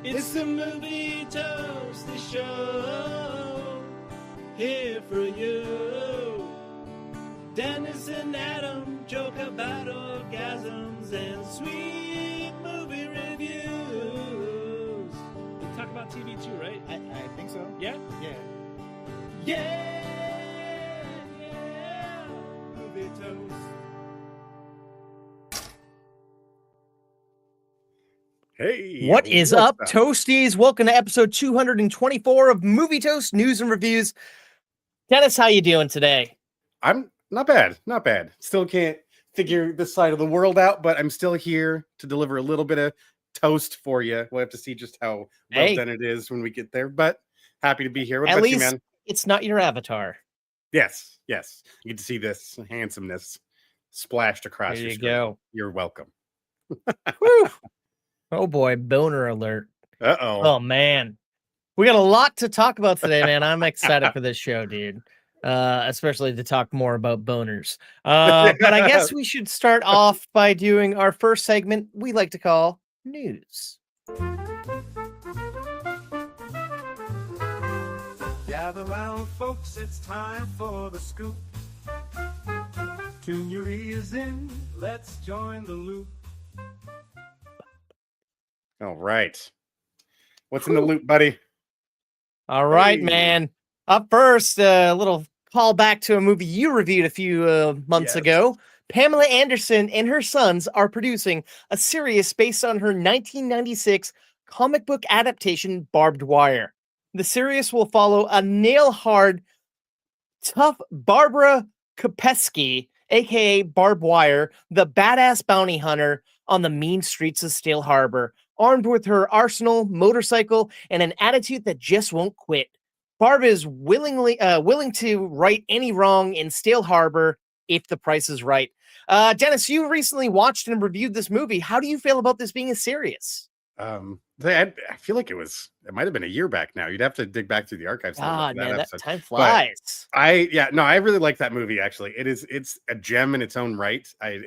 It's the Movie Toasty Show, here for you. Dennis and Adam joke about orgasms and sweet movie reviews. We talk about TV too, right? I think so. Yeah? Yeah. Yeah, Movie Toast. Hey, What is what's up, Toasties? Welcome to episode 224 of Movie Toast News and Reviews. Dennis, how you doing today? I'm not bad. Still can't figure this side of the world out, but I'm still here to deliver a little bit of toast for you. We'll have to see just how well done it is when we get there, but happy to be here. What At about you, least man? it's not your avatar. Yes. You get to see this handsomeness splashed across There your you screen. go. You're welcome. Whew. Oh boy, boner alert. Uh-oh. Oh man. We got a lot to talk about today, man. I'm excited for this show, dude. Especially to talk more about boners. But I guess we should start off by doing our first segment we like to call news. Gather round, folks, it's time for the scoop. Tune your ears in, let's join the loop. All right. What's in the loop, buddy? All right, Hey. man. Up first, a little callback to a movie you reviewed a few months Yes. ago. Pamela Anderson and her sons are producing a series based on her 1996 comic book adaptation, Barbed Wire. The series will follow a nail-hard, tough Barbara Kopesky, aka Barbed Wire, the badass bounty hunter on the mean streets of Steel Harbor, armed with her arsenal, motorcycle, and an attitude that just won't quit. Barb is willing to right any wrong in Steel Harbor if the price is right. Dennis, you recently watched and reviewed this movie. How do you feel about this being a series? I feel like it might have been a year back now. You'd have to dig back through the archives. God, man, that episode. time flies. I really like that movie. Actually, it's a gem in its own right. I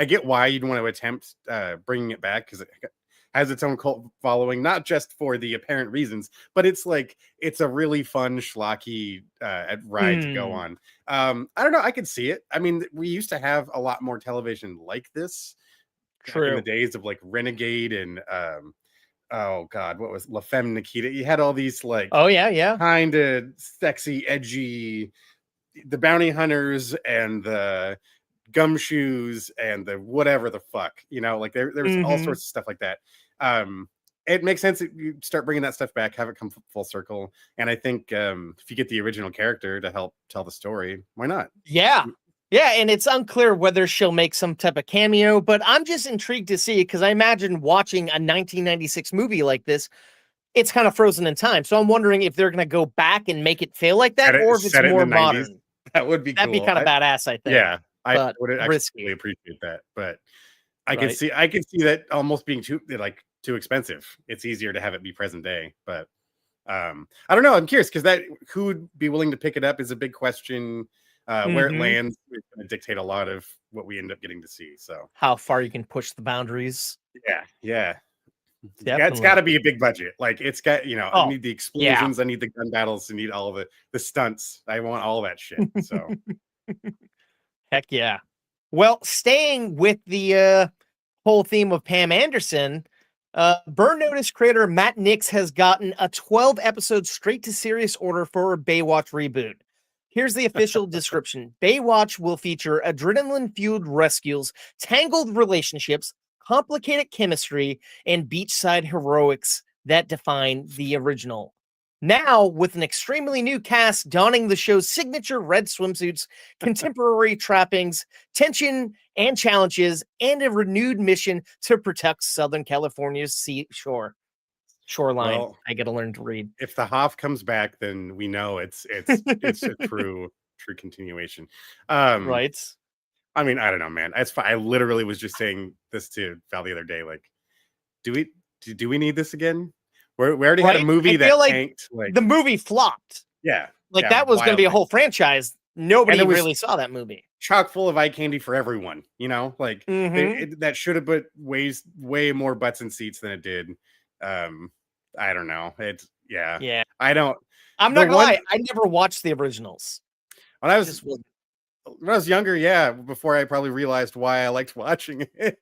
get why you'd want to attempt bringing it back because it has its own cult following, not just for the apparent reasons, but it's a really fun schlocky ride to go on. I don't know. I could see it. I mean, we used to have a lot more television like this. True. In the days of Renegade and oh god, what was La Femme Nikita? You had all these kind of sexy, edgy, the bounty hunters and the gumshoes and the whatever the fuck, there was all sorts of stuff like that. It makes sense that you start bringing that stuff back, have it come full circle, and I think if you get the original character to help tell the story, why not? Yeah, and it's unclear whether she'll make some type of cameo, but I'm just intrigued to see because I imagine watching a 1996 movie like this, it's kind of frozen in time. So I'm wondering if they're going to go back and make it feel like that, or if it's more modern. That would be That'd cool. be kind of badass, I think. Yeah, I but would risky. actually appreciate that, but I can see that almost being too expensive. It's easier to have it be present day, but I don't know. I'm curious because who would be willing to pick it up is a big question. Where it lands is going to dictate a lot of what we end up getting to see. So how far you can push the boundaries. Yeah. Definitely. It's got to be a big budget. It's got, I need the explosions. Yeah. I need the gun battles. I need all the stunts. I want all that shit. So heck yeah. Well, staying with the whole theme of Pam Anderson, Burn Notice creator Matt Nix has gotten a 12-episode straight-to-series order for a Baywatch reboot. Here's the official description. Baywatch will feature adrenaline-fueled rescues, tangled relationships, complicated chemistry, and beachside heroics that define the original. Now, with an extremely new cast donning the show's signature red swimsuits, contemporary trappings, tension and challenges, and a renewed mission to protect Southern California's shoreline. Well, I gotta learn to read. If the Hoff comes back, then we know it's a true continuation. Right. I mean, I don't know, man. I literally was just saying this to Val the other day. Do we need this again? We already had a movie that tanked. The movie flopped. Yeah. That was going to be a whole franchise. Nobody really saw that movie. Chock full of eye candy for everyone. That should have put way more butts in seats than it did. I don't know. It's Yeah. I don't. I'm not gonna lie. I never watched the originals. When I was younger, yeah, before I probably realized why I liked watching it.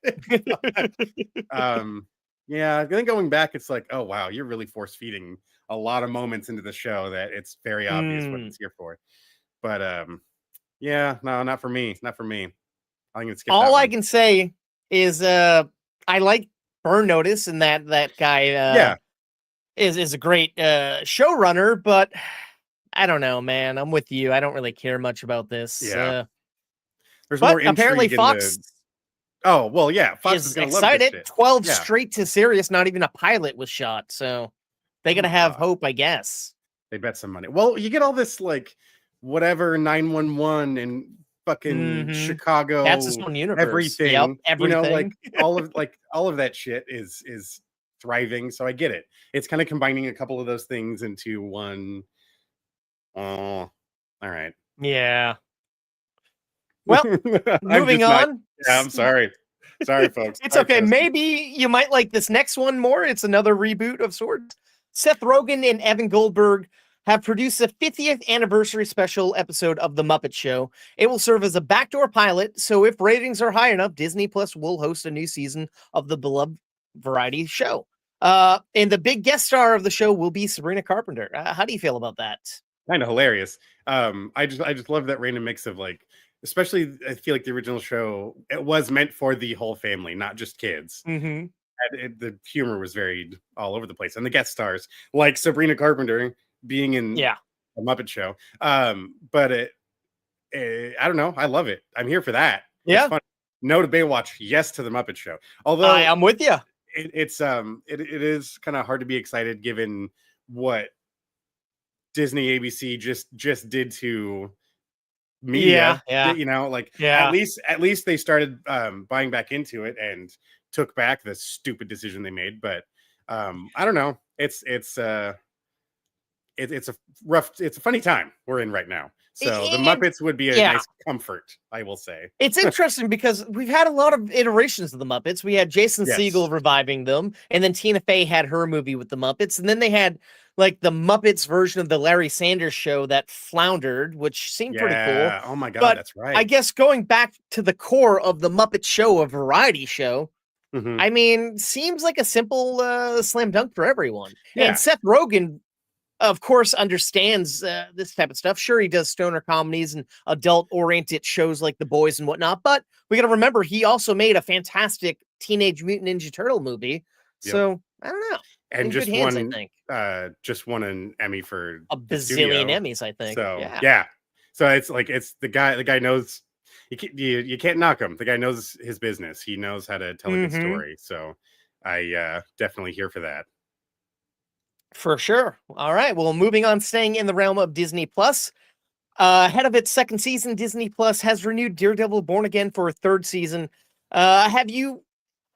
Yeah, then going back, it's like, oh wow, you're really force feeding a lot of moments into the show that it's very obvious what it's here for. But yeah, no, not for me. Not for me. I'm gonna skip All that I one. can say is I like Burn Notice, and that guy is a great showrunner, but I don't know, man. I'm with you. I don't really care much about this. Yeah. There's But more apparently intrigue in Fox the. Oh well, yeah, Fox is is gonna love this excited. shit. 12 Yeah. straight to series, not even a pilot was shot, so they gotta have hope, I guess. They bet some money. Well, you get all this like whatever 911 and fucking Chicago. That's its own universe. Everything. Yep, everything. You know, like all of that shit is thriving. So I get it. It's kind of combining a couple of those things into one. Oh, all right. Yeah. Well, moving on. I'm sorry. Sorry, folks. It's okay. Maybe you might like this next one more. It's another reboot of sorts. Seth Rogen and Evan Goldberg have produced the 50th anniversary special episode of The Muppet Show. It will serve as a backdoor pilot, so if ratings are high enough, Disney Plus will host a new season of the beloved variety show. And the big guest star of the show will be Sabrina Carpenter. How do you feel about that? Kind of hilarious. I just love that random mix of like, especially I feel like the original show, it was meant for the whole family, not just kids. The humor was varied all over the place, and the guest stars like Sabrina Carpenter being in a Muppet Show. But I don't know. I love it. I'm here for that. Yeah. It's fun. No to Baywatch. Yes to the Muppet Show. Although I'm with you. It is kind of hard to be excited given what Disney ABC just did to media. Yeah. You know, like at least they started buying back into it and took back the stupid decision they made. But I don't know. It's a funny time we're in right now. So the Muppets would be a nice comfort, I will say. It's interesting because we've had a lot of iterations of the Muppets. We had Jason Segel reviving them, and then Tina Fey had her movie with the Muppets, and then they had like the Muppets version of the Larry Sanders Show that floundered, which seemed pretty cool. Oh my God, but that's right. I guess going back to the core of the Muppet Show, a variety show, I mean, seems like a simple slam dunk for everyone. And Seth Rogen, of course, understands this type of stuff. Sure, he does stoner comedies and adult-oriented shows like The Boys and whatnot, but we got to remember he also made a fantastic Teenage Mutant Ninja Turtle movie. So I don't know. And just won an Emmy for a bazillion Emmys, I think. So so it's like the guy knows you can't knock him. The guy knows his business. He knows how to tell a good story. So I definitely here for that. For sure. All right. Well, moving on, staying in the realm of Disney Plus. Ahead of its second season, Disney Plus has renewed Daredevil Born Again for a third season. Have you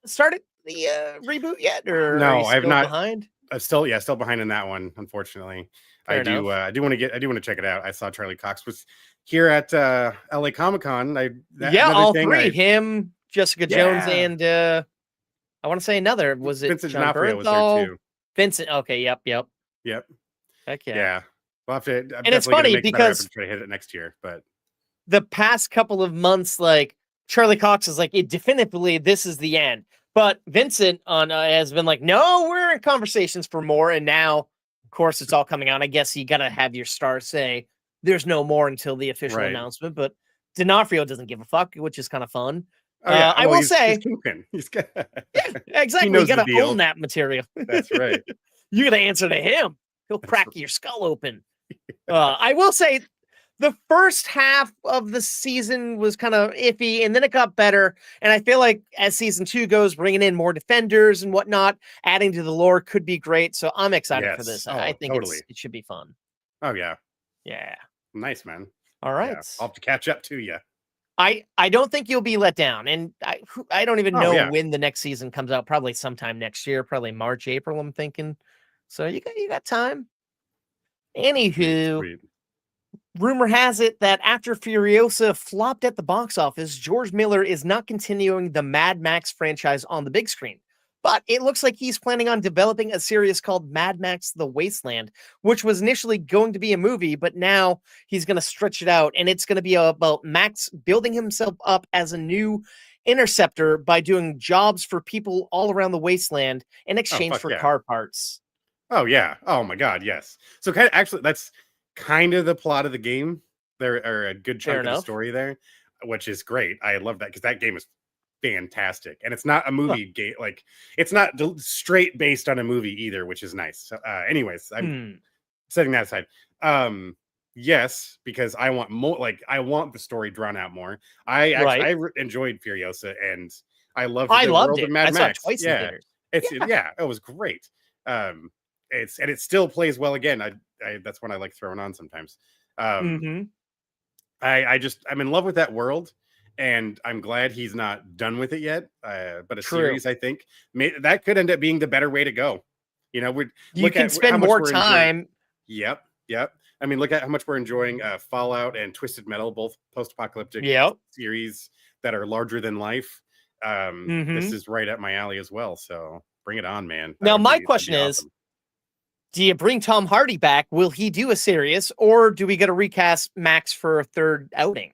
started the reboot yet? Or no, are you I have not. Behind? I'm still behind in that one, unfortunately. I do want to check it out. I saw Charlie Cox was here at LA Comic-Con. All three. Him, Jessica Jones, and I want to say another. Was it Vincent John D'Onofrio was there too? Vincent. Okay. Yep. Heck yeah. Yeah. We'll have to. And it's funny because try to hit it next year, but the past couple of months, like Charlie Cox is like, it definitively this is the end. But Vincent has been like, no, we're in conversations for more. And now, of course, it's all coming out. I guess you got to have your star say there's no more until the official announcement. But D'Onofrio doesn't give a fuck, which is kind of fun. I will say, he's got, exactly. You got to own that material. That's right. You got to answer to him. He'll crack your skull open. I will say the first half of the season was kind of iffy, and then it got better. And I feel like as season 2 goes, bringing in more defenders and whatnot, adding to the lore could be great. So I'm excited for this. I think it should be fun. Oh, yeah. Yeah. Nice, man. All right. Yeah. I'll have to catch up to you. I don't think you'll be let down. And I don't even know when the next season comes out. Probably sometime next year, probably March, April, I'm thinking. So you got time. Anywho, Sweet. Rumor has it that after Furiosa flopped at the box office, George Miller is not continuing the Mad Max franchise on the big screen. But it looks like he's planning on developing a series called Mad Max The Wasteland, which was initially going to be a movie, but now he's going to stretch it out. And it's going to be about Max building himself up as a new interceptor by doing jobs for people all around the wasteland in exchange for car parts. Oh, yeah. Oh, my God. Yes. So actually, that's kind of the plot of the game. There are a good chunk of the story there, which is great. I love that because that game is fantastic, and it's not a movie game. Like, it's not straight based on a movie either, which is nice. So, anyways, I'm setting that aside. Yes, because I want more. Like, I want the story drawn out more. I enjoyed Furiosa, and I loved the world of Mad Max. Twice in theaters. It was great. It still plays well again. I that's one I like throwing on sometimes. I'm in love with that world. And I'm glad he's not done with it yet. But a series, I think, that could end up being the better way to go. You know, you can spend more time. Yep. I mean, look at how much we're enjoying Fallout and Twisted Metal, both post-apocalyptic series that are larger than life. This is right up my alley as well. So bring it on, man. Now, my question is, do you bring Tom Hardy back? Will he do a series, or do we get to recast Max for a third outing?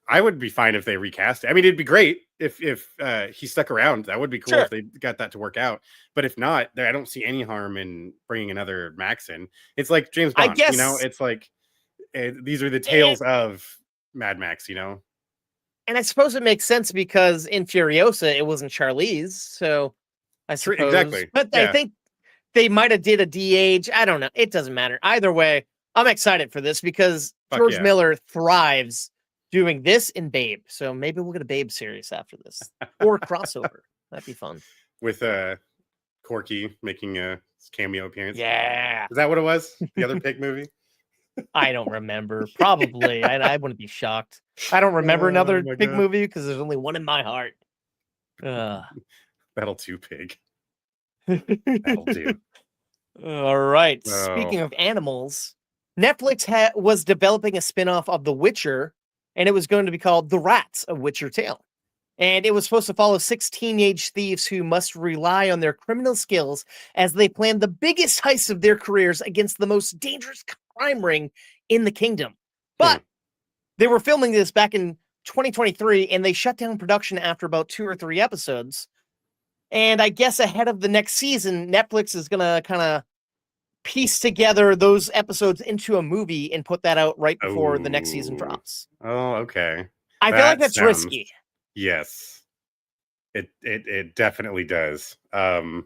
I would be fine if they recast it. I mean, it'd be great if he stuck around. That would be cool if they got that to work out. But if not, I don't see any harm in bringing another Max in. It's like James Bond, you know? It's like these are the tales of Mad Max, you know? And I suppose it makes sense because in Furiosa, it wasn't Charlize. So I suppose. Exactly. But I think they might have did a de-age. I don't know. It doesn't matter. Either way, I'm excited for this because George Miller thrives doing this in Babe, so maybe we'll get a Babe series after this or crossover. That'd be fun. With Corky making a cameo appearance. Yeah, is that what it was? The other pig movie? I don't remember. Probably. I wouldn't be shocked. I don't remember another pig movie because there's only one in my heart. That'll do, pig. That'll do. All right. Speaking of animals, Netflix was developing a spinoff of The Witcher. And it was going to be called The Rats, A Witcher Tale. And it was supposed to follow 6 teenage thieves who must rely on their criminal skills as they plan the biggest heists of their careers against the most dangerous crime ring in the kingdom. But they were filming this back in 2023, and they shut down production after about 2 or 3 episodes. And I guess ahead of the next season, Netflix is going to kind of piece together those episodes into a movie and put that out right before the next season drops. Oh, okay. I feel like that's risky. Yes. It definitely does. I don't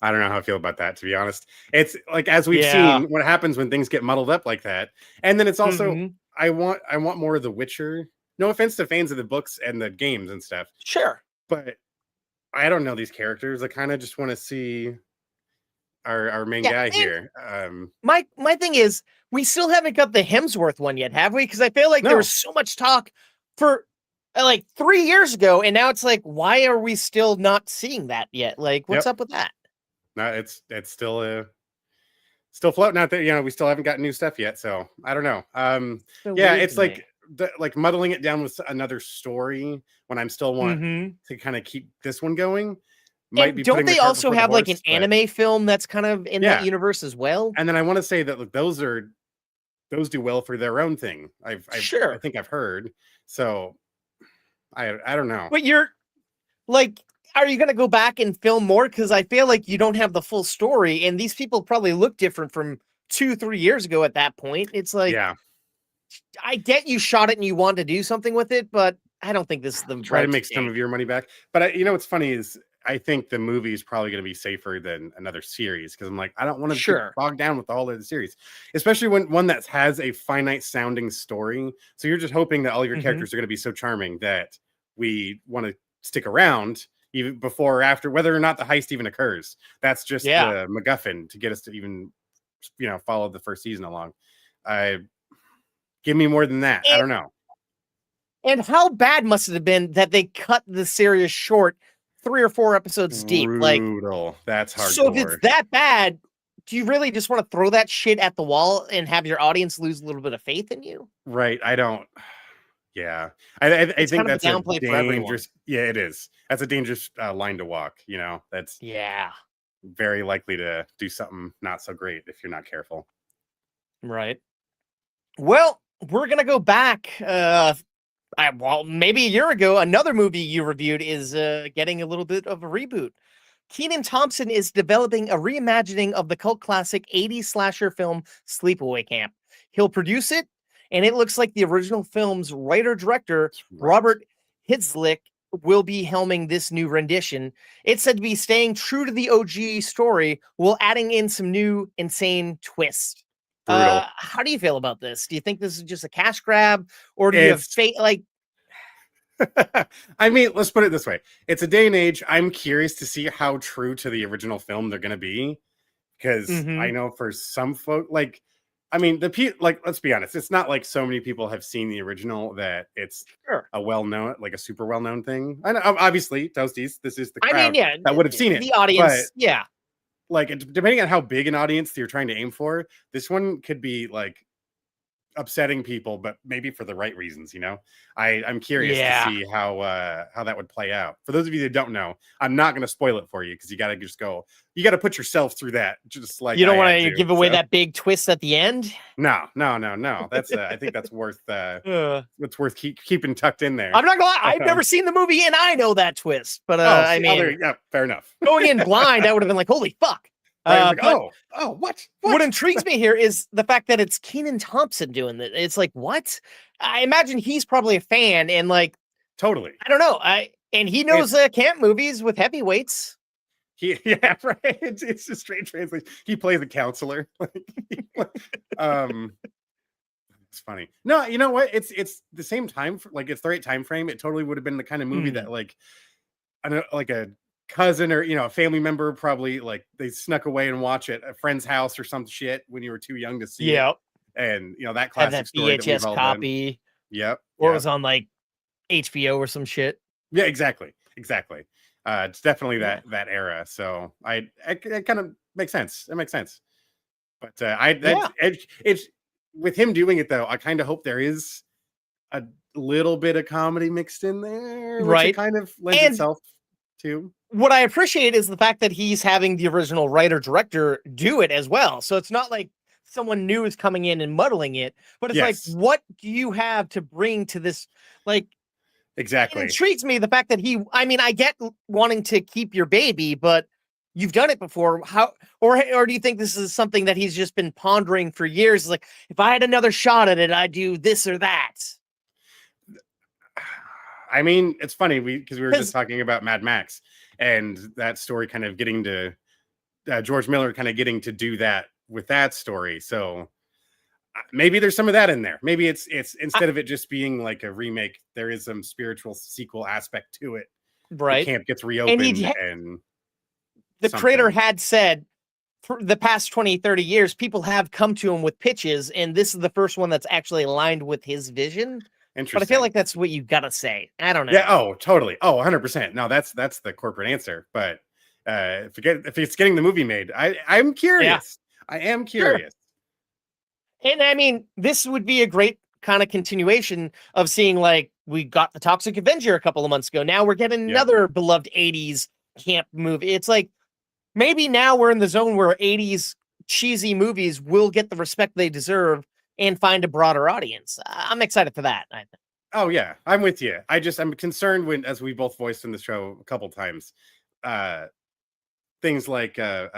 know how I feel about that, to be honest. It's like, as we've seen, what happens when things get muddled up like that. And then it's also I want more of The Witcher. No offense to fans of the books and the games and stuff. Sure. But I don't know these characters. I kind of just want to see our main guy here. My thing is, we still haven't got the Hemsworth one yet, have we? Because I feel like there was so much talk for like 3 years ago, and now it's like, why are we still not seeing that yet? Like, what's up with that? No, it's still floating out there. You know, we still haven't got new stuff yet, so I don't know. It's like muddling it down with another story when I'm still want to kind of keep this one going. Don't they also have like an anime film that's kind of in that universe as well? And then I want to say that those do well for their own thing. I think I've heard. So I don't know. But you're like, are you going to go back and film more? Because I feel like you don't have the full story, and these people probably look different from 2-3 years ago at that point. It's like, I get you shot it and you want to do something with it, but I don't think this is the try to make some of your money back. But you know what's funny is, I think the movie is probably going to be safer than another series, because I'm like, I don't want to get bogged down with all of the series, especially when one that has a finite sounding story. So you're just hoping that all of your characters are going to be so charming that we want to stick around even before or after, whether or not the heist even occurs. That's just the MacGuffin to get us to even, follow the first season along. Give me more than that. I don't know. And how bad must it have been that they cut the series short 3 or 4 episodes deep? Brutal. Like, that's hardcore. So if it's that bad, do you really just want to throw that shit at the wall and have your audience lose a little bit of faith in you? Right. I don't. Yeah, I It's think kind of a that's a downplay for everyone. dangerous. Yeah, it is. That's a dangerous line to walk. You know, that's Yeah, very likely to do something not so great if you're not careful. right. Well, we're gonna go back. Well, maybe a year ago, another movie you reviewed is getting a little bit of a reboot. Kenan Thompson is developing a reimagining of the cult classic 80s slasher film Sleepaway Camp. He'll produce it, and it looks like the original film's writer-director, Right. Robert Hitzlick, will be helming this new rendition. It's said to be staying true to the OG story while adding in some new insane twists. Brutal. How do you feel about this? Do you think this is just a cash grab, or do you have It's faith? Like, I mean, let's put it this way. It's a day and age. I'm curious to see how true to the original film they're going to be. Because I mhm, know for some folk, like, I mean, like, let's be honest. It's not like so many people have seen the original that it's sure. a well-known, like a super well-known thing. I know, obviously, Toasties, this is the I mean, crowd yeah, that would have seen it. the But audience, yeah. like, depending on how big an audience you're trying to aim for, this one could be like upsetting people, but maybe for the right reasons, you know. I'm curious to Yeah. see how that would play out. For those of you that don't know, I'm not going to spoil it for you because you got to just go, you got to put yourself through that, just like You I don't had wanna to. give away So that big twist at the end? no, that's I think that's worth Uh, it's worth keeping tucked in there. I'm not gonna lie, I've never seen the movie and I know that twist, but, Oh, I see, mean, yeah, fair enough. going in blind, I would have been like, "Holy fuck." Right, it's like, But what what? intrigues me here is the fact that it's Kenan Thompson doing it. It's like, what? I imagine he's probably a fan and, like, Totally. I don't know, and he knows, It's camp movies with heavyweights. yeah, right. It's a straight translation. He plays a counselor. um It's funny. No, you know what? It's the same time like it's the right time frame. It totally would have been the kind of movie Mm. that like I know like a cousin or a family member probably like they snuck away and watch it at a friend's house or some shit when you were too young to see it. Yep. And that Had classic that story that we've VHS all done. copy, Yep. or it Yep. was on, like, HBO or some shit. Yeah, exactly. Exactly. It's definitely Yeah. that era. So it kind of makes sense. It makes sense. But I Yeah. that's it's with him doing it though. I kind of hope there is a little bit of comedy mixed in there, which it Right. kind of lends And itself to. what I appreciate is the fact that he's having the original writer director do it as well. So it's not like someone new is coming in and muddling it, but it's like, Yes, what do you have to bring to this? Like, it exactly. intrigues me the fact that I mean, I get wanting to keep your baby, but you've done it before. How, or do you think this is something that he's just been pondering for years? Like, if I had another shot at it, I'd do this or that. I mean, it's funny because we were just Because, talking about Mad Max and that story kind of getting to George Miller kind of getting to do that with that story. So maybe there's some of that in there. Maybe it's instead of it just being like a remake, there is some spiritual sequel aspect to it. The right. camp gets And reopened and the creator something. had said, for the past 20, 30 years, people have come to him with pitches, and this is the first one that's actually aligned with his vision. But I feel Interesting. like that's what you gotta say. I don't know. Yeah. Oh, totally. Oh, 100%. No, that's the corporate answer. But if it's getting the movie made, I'm curious. I am Sure. curious. And I mean, this would be a great kind of continuation of seeing, like, we got the Toxic Avenger a couple of months ago. Now we're getting Yep. another beloved 80s camp movie. It's like, maybe now we're in the zone where 80s cheesy movies will get the respect they deserve and find a broader audience. I'm excited for that, I think. Oh yeah, I'm with you. I'm concerned when, as we both voiced in the show a couple times, uh, things like oh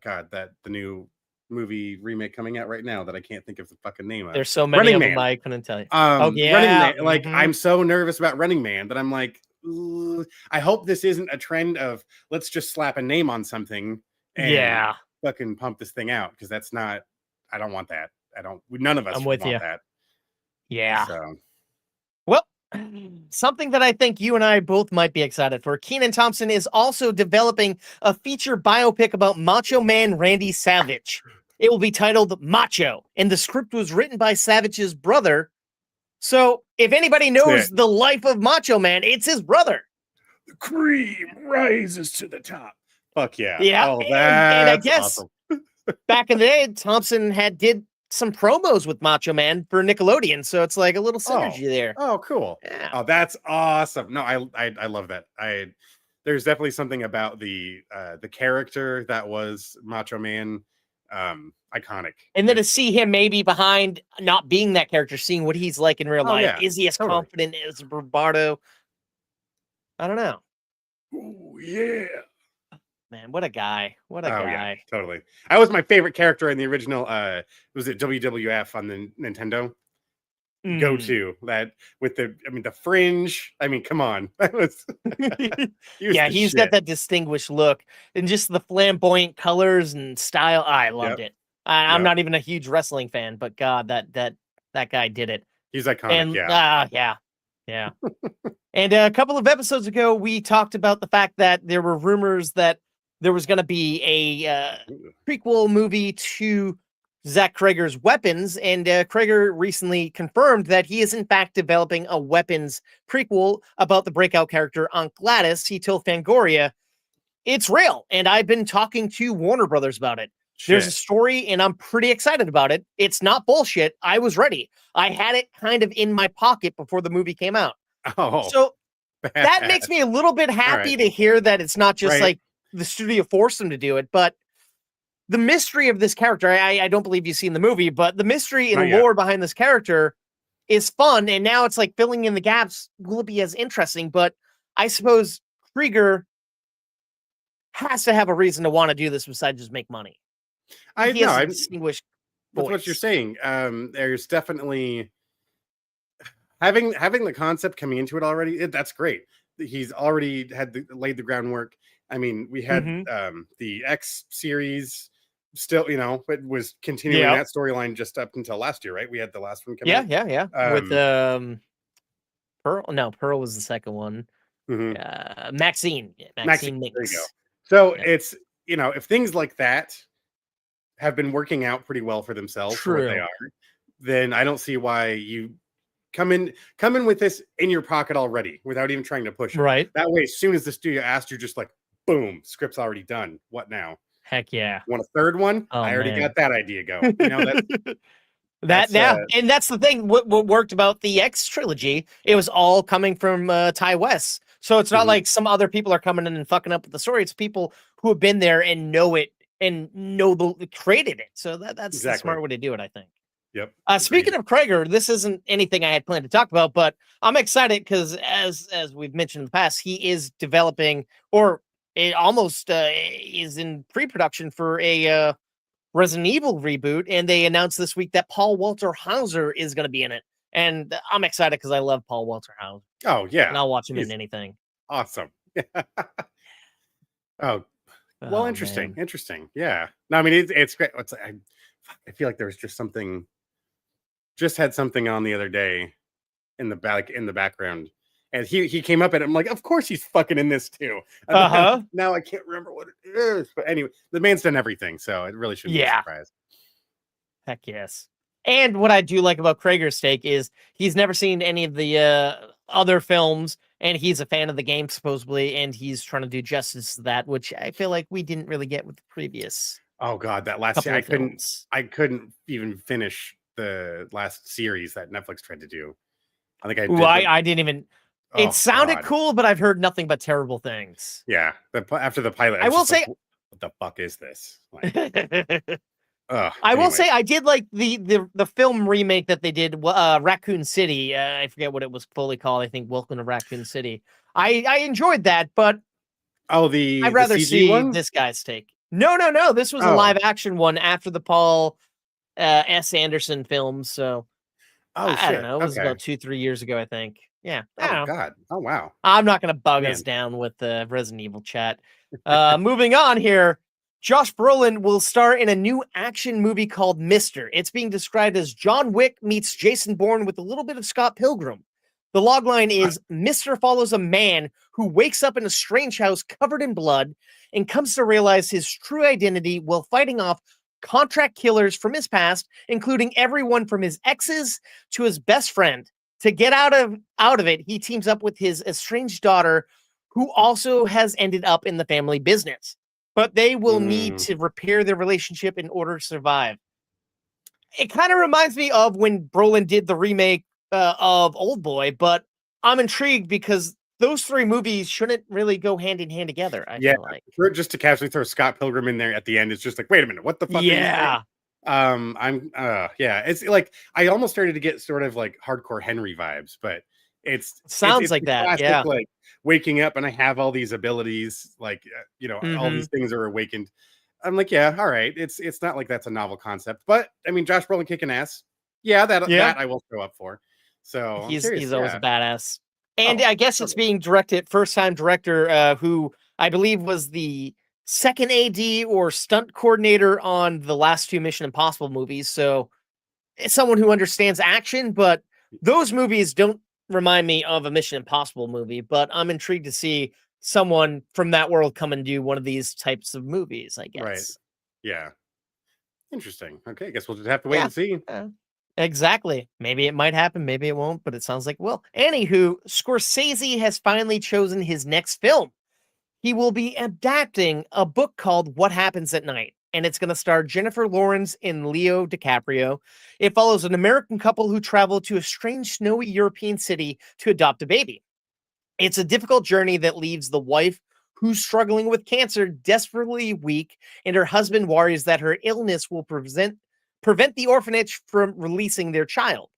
god, that the new movie remake coming out right now that I can't think of the fucking name of. There's so many Running of Man. them, I couldn't tell you. Oh, Running yeah. Man. Like Mhm. I'm so nervous about Running Man that I'm like, "Ugh." I hope this isn't a trend of let's just slap a name on something and Yeah, fucking pump this thing out because that's not. I don't want that. I don't. None of I'm us with want you. that. Yeah. So Well, something that I think you and I both might be excited for. Kenan Thompson is also developing a feature biopic about Macho Man Randy Savage. It will be titled Macho, and the script was written by Savage's brother. So, if anybody that's knows it. the life of Macho Man, it's his brother. The cream rises to the top. Fuck yeah. Yeah, Oh, and I that's guess awesome. back in the day, Thompson did some promos with Macho Man for Nickelodeon, so it's like a little synergy there. Oh, cool. Yeah. Oh, that's awesome. No, I love that. There's definitely something about the character that was Macho Man, iconic. And then to see him maybe behind not being that character, seeing what he's like in real life. Yeah, Is he as confident as bravado? I don't know. Ooh, yeah. Man, what a guy. What a guy. Yeah, totally. That was my favorite character in the original was it WWF on the Nintendo? Go to that with the fringe. I mean, come on. That was he's got that distinguished look and just the flamboyant colors and style. I loved it. I'm not even a huge wrestling fan, but God, that guy did it. He's iconic. And, yeah. And a couple of episodes ago, we talked about the fact that there were rumors that there was going to be a prequel movie to Zach Krager's Weapons, and Krager recently confirmed that he is in fact developing a Weapons prequel about the breakout character Aunt Gladys. He told Fangoria, "It's real, and I've been talking to Warner Brothers about it. There's a story, and I'm pretty excited about it. It's not bullshit. I was ready. I had it kind of in my pocket before the movie came out." Oh, so that makes me a little bit happy to hear that it's not just like the studio forced them to do it, but the mystery of this character, I don't believe you've seen the movie, but the mystery and lore behind this character is fun. And now it's like filling in the gaps will be as interesting, but I suppose Krieger has to have a reason to want to do this besides just make money. I know. I'm distinguished. That's what you're saying. There's definitely having the concept coming into it already. That's great. He's already laid the groundwork. I mean, we had the X series still, it was continuing that storyline just up until last year, right? We had the last one come out. Yeah. With Pearl. No, Pearl was the second one. Maxine. Maxine Minx. There you go. So it's, if things like that have been working out pretty well for themselves for what they are, then I don't see why you come in with this in your pocket already without even trying to push it. Right. That way, as soon as the studio asked, you're just like, boom, script's already done. What now? Heck yeah. Want a third one? Oh, I already got that idea going. And that's the thing. What worked about the X trilogy, it was all coming from Ty West. So it's not like some other people are coming in and fucking up with the story. It's people who have been there and know it and created it. So that's the smart way to do it, I think. Yep. Speaking of Krager, this isn't anything I had planned to talk about, but I'm excited because as we've mentioned in the past, he is developing, or it almost is in pre-production for a Resident Evil reboot, and they announced this week that Paul Walter Hauser is going to be in it, and I'm excited because I love Paul Walter Hauser. Oh yeah, and I'll watch him in anything. Awesome. Well, interesting. Yeah. No, I mean it's great. I feel like there was just something. Just had something on the other day in the background, and he came up and I'm like, of course he's fucking in this too. Now I can't remember what it is, but anyway, the man's done everything, so it really shouldn't be a surprise. Heck yes. And what I do like about Krager's take is he's never seen any of the other films, and he's a fan of the game supposedly, and he's trying to do justice to that, which I feel like we didn't really get with the previous. Oh God, that last year I couldn't even finish the last series that Netflix tried to do. I think I didn't even. It sounded cool, but I've heard nothing but terrible things. Yeah, after the pilot, I will say, like, what the fuck is this? Like, I will say I did like the film remake that they did, Raccoon City. I forget what it was fully called. I think Welcome to Raccoon City. I enjoyed that, but I'd rather see this guy's take. No. This was a live action one after the Paul S. Anderson films. So I don't know. It was about 2-3 years ago, I think. Yeah. Oh God. Oh wow. I'm not going to bug us down with the Resident Evil chat. Moving on here. Josh Brolin will star in a new action movie called Mister. It's being described as John Wick meets Jason Bourne with a little bit of Scott Pilgrim. The logline is Mister follows a man who wakes up in a strange house covered in blood and comes to realize his true identity while fighting off contract killers from his past, including everyone from his exes to his best friend. To get out of it, he teams up with his estranged daughter, who also has ended up in the family business. But they will need to repair their relationship in order to survive. It kind of reminds me of when Brolin did the remake of Old Boy, but I'm intrigued because those three movies shouldn't really go hand in hand together. I feel like just to casually throw Scott Pilgrim in there at the end, it's just like, wait a minute, what the fuck? Are you saying? It's like I almost started to get sort of like hardcore Henry vibes, but sounds it's like that. classic, yeah, like waking up and I have all these abilities, like all Mhm. these things are awakened. I'm like, yeah, all right. It's not like that's a novel concept, but I mean, Josh Brolin kicking ass. Yeah, that I will show up for. So I'm curious. He's always a Yeah. badass. And Oh, I guess it's totally. being directed first time director who I believe was the second AD or stunt coordinator on the last two Mission Impossible movies. So it's someone who understands action, but those movies don't remind me of a Mission Impossible movie, but I'm intrigued to see someone from that world come and do one of these types of movies, I Right. guess. Yeah. Interesting. Okay, I guess we'll just have to wait Yeah. and see. Exactly. Maybe it might happen, maybe it won't, but it sounds like it will. Anywho, Scorsese has finally chosen his next film. He will be adapting a book called What Happens at Night, and it's going to star Jennifer Lawrence and Leo DiCaprio. It follows an American couple who travel to a strange snowy European city to adopt a baby. It's a difficult journey that leaves the wife, who's struggling with cancer, desperately weak, and her husband worries that her illness will prevent the orphanage from releasing their child.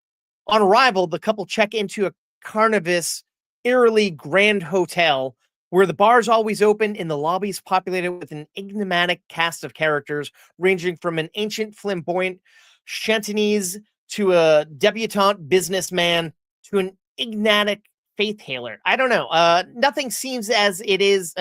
On arrival, the couple check into a Carnivis, eerily grand hotel where the bar's always open and the lobby's populated with an enigmatic cast of characters ranging from an ancient flamboyant Chantonese to a debutante businessman to an enigmatic faith healer. I don't know. Nothing seems as it is.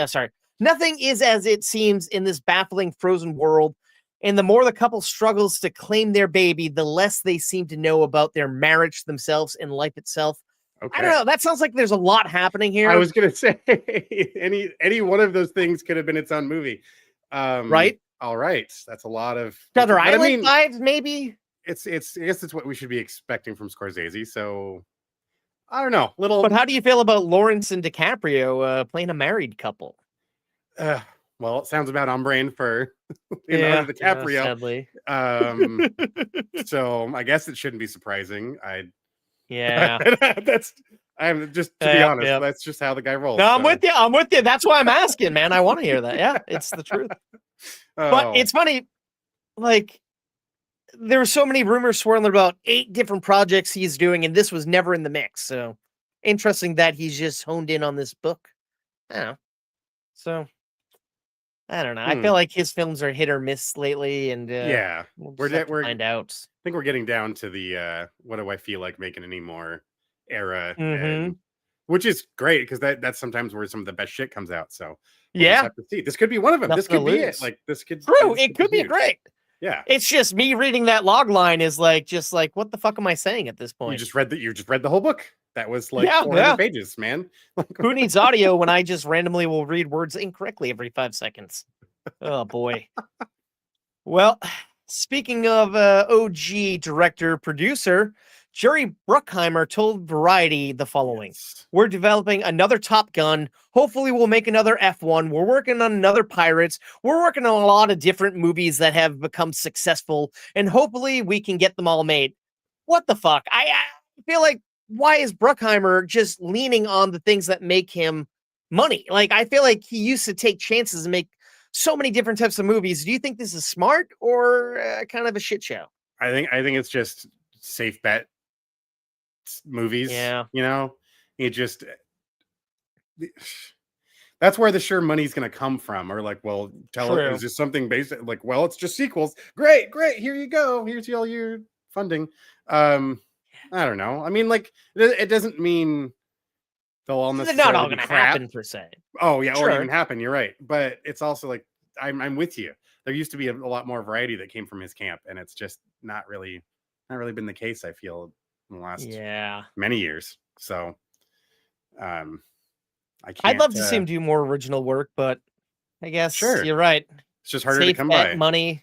Nothing is as it seems in this baffling frozen world. And the more the couple struggles to claim their baby, the less they seem to know about their marriage themselves and life itself. I don't Okay. know. That sounds like there's a lot happening I here, was gonna say any one of those things could have been its own movie. right? All right. That's a lot of Shutter but I Island mean, vibes, maybe. it's I guess it's what we should be expecting from Scorsese. So I don't know. But Little how do you feel about Lawrence and DiCaprio playing a married couple? uh, well, it sounds about on brand for Leonardo Yeah, DiCaprio. sadly. So I guess it shouldn't be surprising. Yeah. I'm just to be honest, Yeah. that's just how the guy rolls. No, I'm So. with you. I'm with you. That's why I'm asking, man. I want to hear that. Yeah, it's the truth. But Oh, it's funny, like there were so many rumors swirling about 8 different projects he's doing, and this was never in the mix. So interesting that he's just honed in on this book. I don't know. So I don't know. I feel like his films are hit or miss lately, and yeah, we'll just have to find out. I think we're getting down to the what do I feel like making anymore era, and which is great because that's sometimes where some of the best shit comes out. So we'll just Yeah, have to see. This could be one of them. nothing This to could be it. lose. Like this could True, this it could be huge. great. Yeah, It's just me reading that log line is just like what the fuck am I saying at this point? you just read the whole book. That was like Yeah, 400 pages, man. Who needs audio when I just randomly will read words incorrectly every 5 seconds? Oh boy. Well, speaking of OG director producer, Jerry Bruckheimer told Variety the following. Yes. We're developing another Top Gun. Hopefully we'll make another F1. We're working on another Pirates. We're working on a lot of different movies that have become successful, and hopefully we can get them all made. What the fuck? I feel like, why is Bruckheimer just leaning on the things that make him money? Like, I feel like he used to take chances and make so many different types of movies. Do you think this is smart or kind of a shit show? I think it's just safe bet movies. Yeah. It just that's where the sure money's going to come from. Or like, well, tell it, is just something basic. Like, well, it's just sequels. Great. Here you go. Here's all your funding. I don't know. I mean, like, it doesn't mean they'll all necessarily They're not all going to happen per se. Oh yeah, or even happen. You're right. But it's also like, I'm with you. There used to be a lot more variety that came from his camp, and it's just not really been the case, I feel, in the last many years. So I'd love to see him do more original work, but I guess you're right. It's just harder to come by. Money.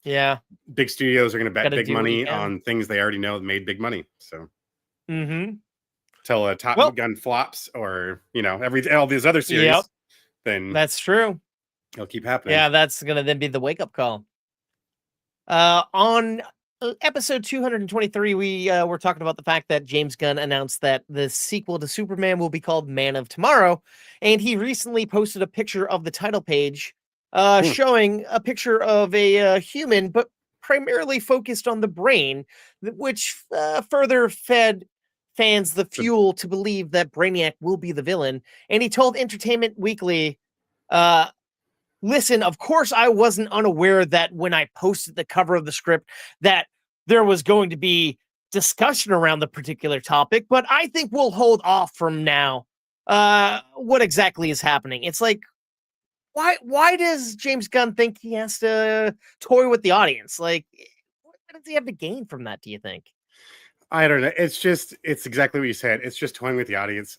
Yeah. Big studios are going to bet big money on things they already know made big money. So till a Top Gun flops, or all these other series, then that's true. It'll keep happening. Yeah, that's gonna then be the wake up call. On episode 223, we were talking about the fact that James Gunn announced that the sequel to Superman will be called Man of Tomorrow, and he recently posted a picture of the title page showing a picture of a human, but primarily focused on the brain, which further fed fans the fuel to believe that Brainiac will be the villain. And he told Entertainment Weekly, listen, of course I wasn't unaware that when I posted the cover of the script that there was going to be discussion around the particular topic, but I think we'll hold off from now. What exactly is happening? It's like, why does James Gunn think he has to toy with the audience? Like, what does he have to gain from that, do you think? I don't know. It's exactly what you said. It's just toying with the audience.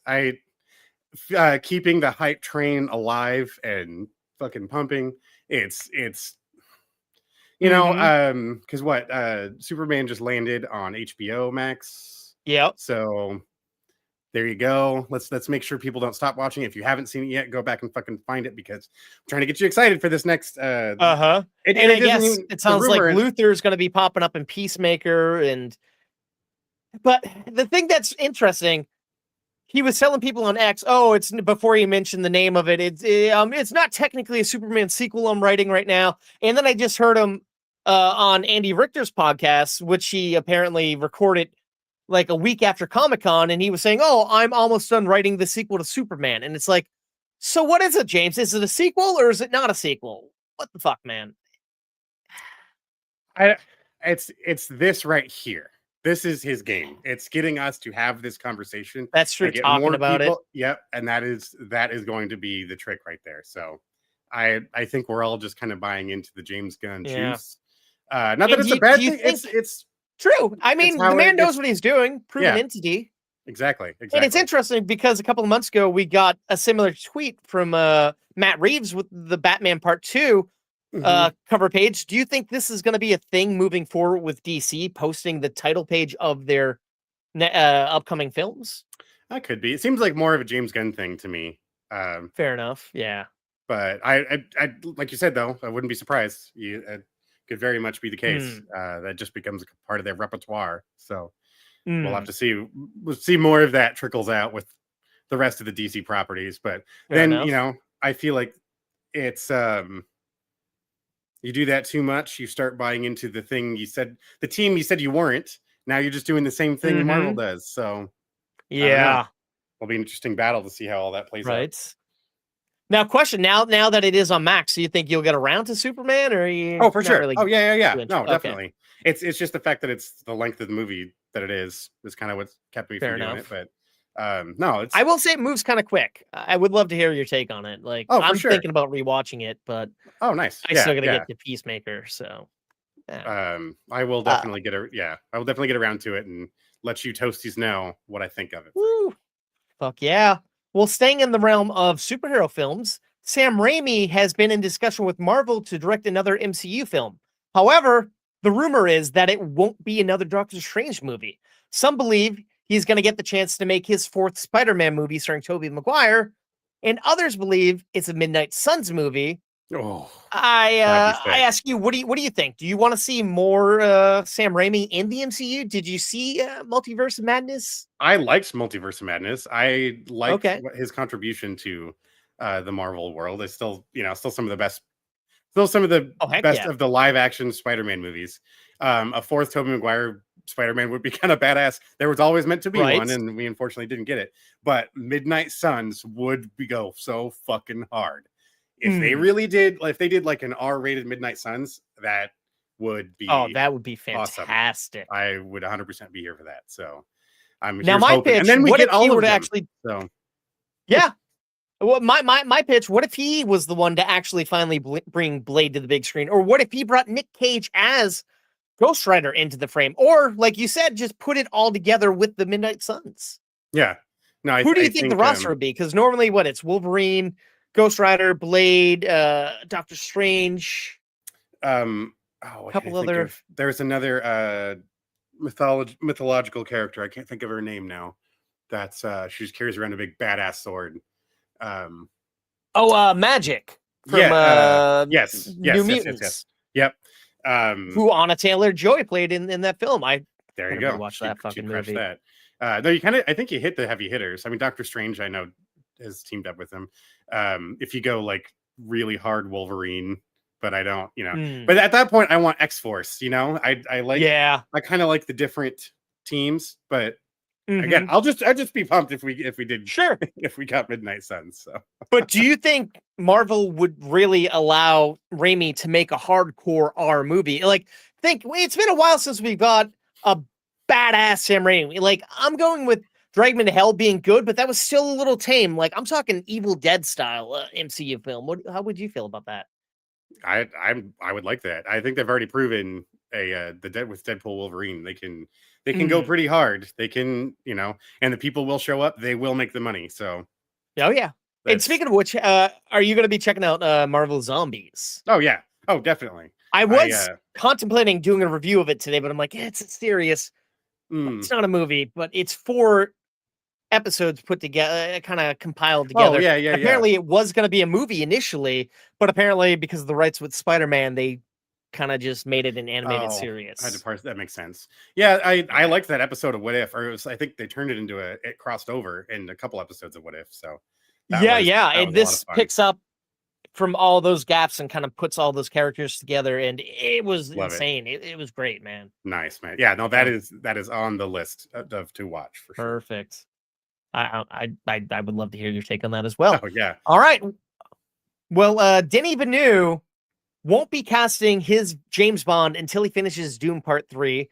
Keeping the hype train alive and fucking pumping. It's you know, because what Superman just landed on HBO Max. Yep. So there you go. Let's make sure people don't stop watching. If you haven't seen it yet, go back and fucking find it, because I'm trying to get you excited for this next And I guess it sounds like Luthor's going to be popping up in Peacemaker, but the thing that's interesting, he was telling people on X, it's before he mentioned the name of it. It's not technically a Superman sequel I'm writing right now. And then I just heard him on Andy Richter's podcast, which he apparently recorded like a week after Comic-Con, and he was saying, I'm almost done writing the sequel to Superman. And it's like, so what is it, James? Is it a sequel or is it not a sequel? What the fuck, man? It's this right here. This is his game. It's getting us to have this conversation. That's true. Talking about it. Yep. And that is going to be the trick right there. So I think we're all just kind of buying into the James Gunn juice. Not that it's a bad thing. It's true. I mean, the man knows what he's doing. Proven entity. Exactly. And it's interesting because a couple of months ago, we got a similar tweet from Matt Reeves with the Batman Part 2 cover page. Do you think this is going to be a thing moving forward with DC posting the title page of their upcoming films? That could be. It seems like more of a James Gunn thing to me. Fair enough. Yeah. But I like you said, though, I wouldn't be surprised. It could very much be the case. That just becomes a part of their repertoire. So we'll have to see. We'll see more of that trickles out with the rest of the DC properties. But Fair enough. You know, I feel like it's you do that too much, you start buying into the thing you said, the team you said you weren't. Now you're just doing the same thing Marvel does. So yeah, it'll be an interesting battle to see how all that plays out. Now, question: now that it is on Max, do you think you'll get around to Superman, or are you? Oh, for sure. Really yeah. No, definitely. It's just the fact that it's the length of the movie that it is kind of what kept me from doing it. But no, I will say it moves kind of quick. I would love to hear your take on it. Like, I'm thinking about rewatching it, but nice. I still gotta get to Peacemaker. So, I will definitely I will definitely get around to it and let you toasties know what I think of it. Woo. Fuck yeah. Well, staying in the realm of superhero films, Sam Raimi has been in discussion with Marvel to direct another MCU film. However, the rumor is that it won't be another Doctor Strange movie. Some believe he's going to get the chance to make his fourth Spider-Man movie starring Tobey Maguire, and others believe it's a Midnight Suns movie. I ask you, what do you think? Do you want to see more Sam Raimi in the MCU? Did you see Multiverse of Madness? I liked Multiverse of Madness. I liked his contribution to the Marvel world. It's still some of the best. Still some of the best of the live action Spider-Man movies. A fourth Tobey Maguire Spider-Man would be kind of badass. There was always meant to be one, and we unfortunately didn't get it. But Midnight Suns would go so fucking hard. If they really did, if they did like an R-rated Midnight Suns, that would be that would be fantastic. Awesome. I would 100% be here for that. So I'm now my hoping. pitch. And then we what get if all he of were to them, actually? So yeah. Well, my pitch. What if he was the one to actually finally bring Blade to the big screen, or what if he brought Nick Cage as Ghost Rider into the frame, or like you said, just put it all together with the Midnight Suns? Yeah. No. Who do you think the roster would be? Because normally, it's Wolverine, Ghost Rider, Blade, Doctor Strange. A couple other. There's another mythological character. I can't think of her name now. That's she just carries around a big badass sword. Magic. From Yes. New Mutants. Yes. Yep. Who Anna Taylor-Joy played in that film. There you go. Watch that fucking movie. That. No, I think you hit the heavy hitters. I mean, Doctor Strange, I know, has teamed up with him. If you go like really hard Wolverine, but I don't, But at that point, I want X-Force. I like. Yeah. I kind of like the different teams, but again, I'd just be pumped if we did. Sure. If we got Midnight Suns. So. But do you think Marvel would really allow Raimi to make a hardcore R movie? Like, it's been a while since we got a badass Sam Raimi. Like, I'm going with Drag Me to Hell being good, but that was still a little tame. Like, I'm talking Evil Dead style MCU film. How would you feel about that? I would like that. I think they've already proven with Deadpool Wolverine, they can go pretty hard. They can, and the people will show up. They will make the money. So, oh yeah. And speaking of which, are you going to be checking out Marvel Zombies? Oh yeah. Oh, definitely. I was contemplating doing a review of it today, but I'm like, it's serious. It's not a movie, but it's 4 episodes put together, kind of compiled together. Oh, yeah. Apparently, it was going to be a movie initially, but apparently, because of the rights with Spider-Man, they kind of just made it an animated series. I had to parse. That makes sense. Yeah, I liked that episode of What If, or I think they turned it into it crossed over in a couple episodes of What If. So and this picks up from all those gaps and kind of puts all those characters together, and it was insane. It was great, man. Nice, man. Yeah, no, that is on the list of to watch for sure. Perfect. I would love to hear your take on that as well. Oh yeah. All right. Well, Denis Villeneuve won't be casting his James Bond until he finishes Doom Part 3.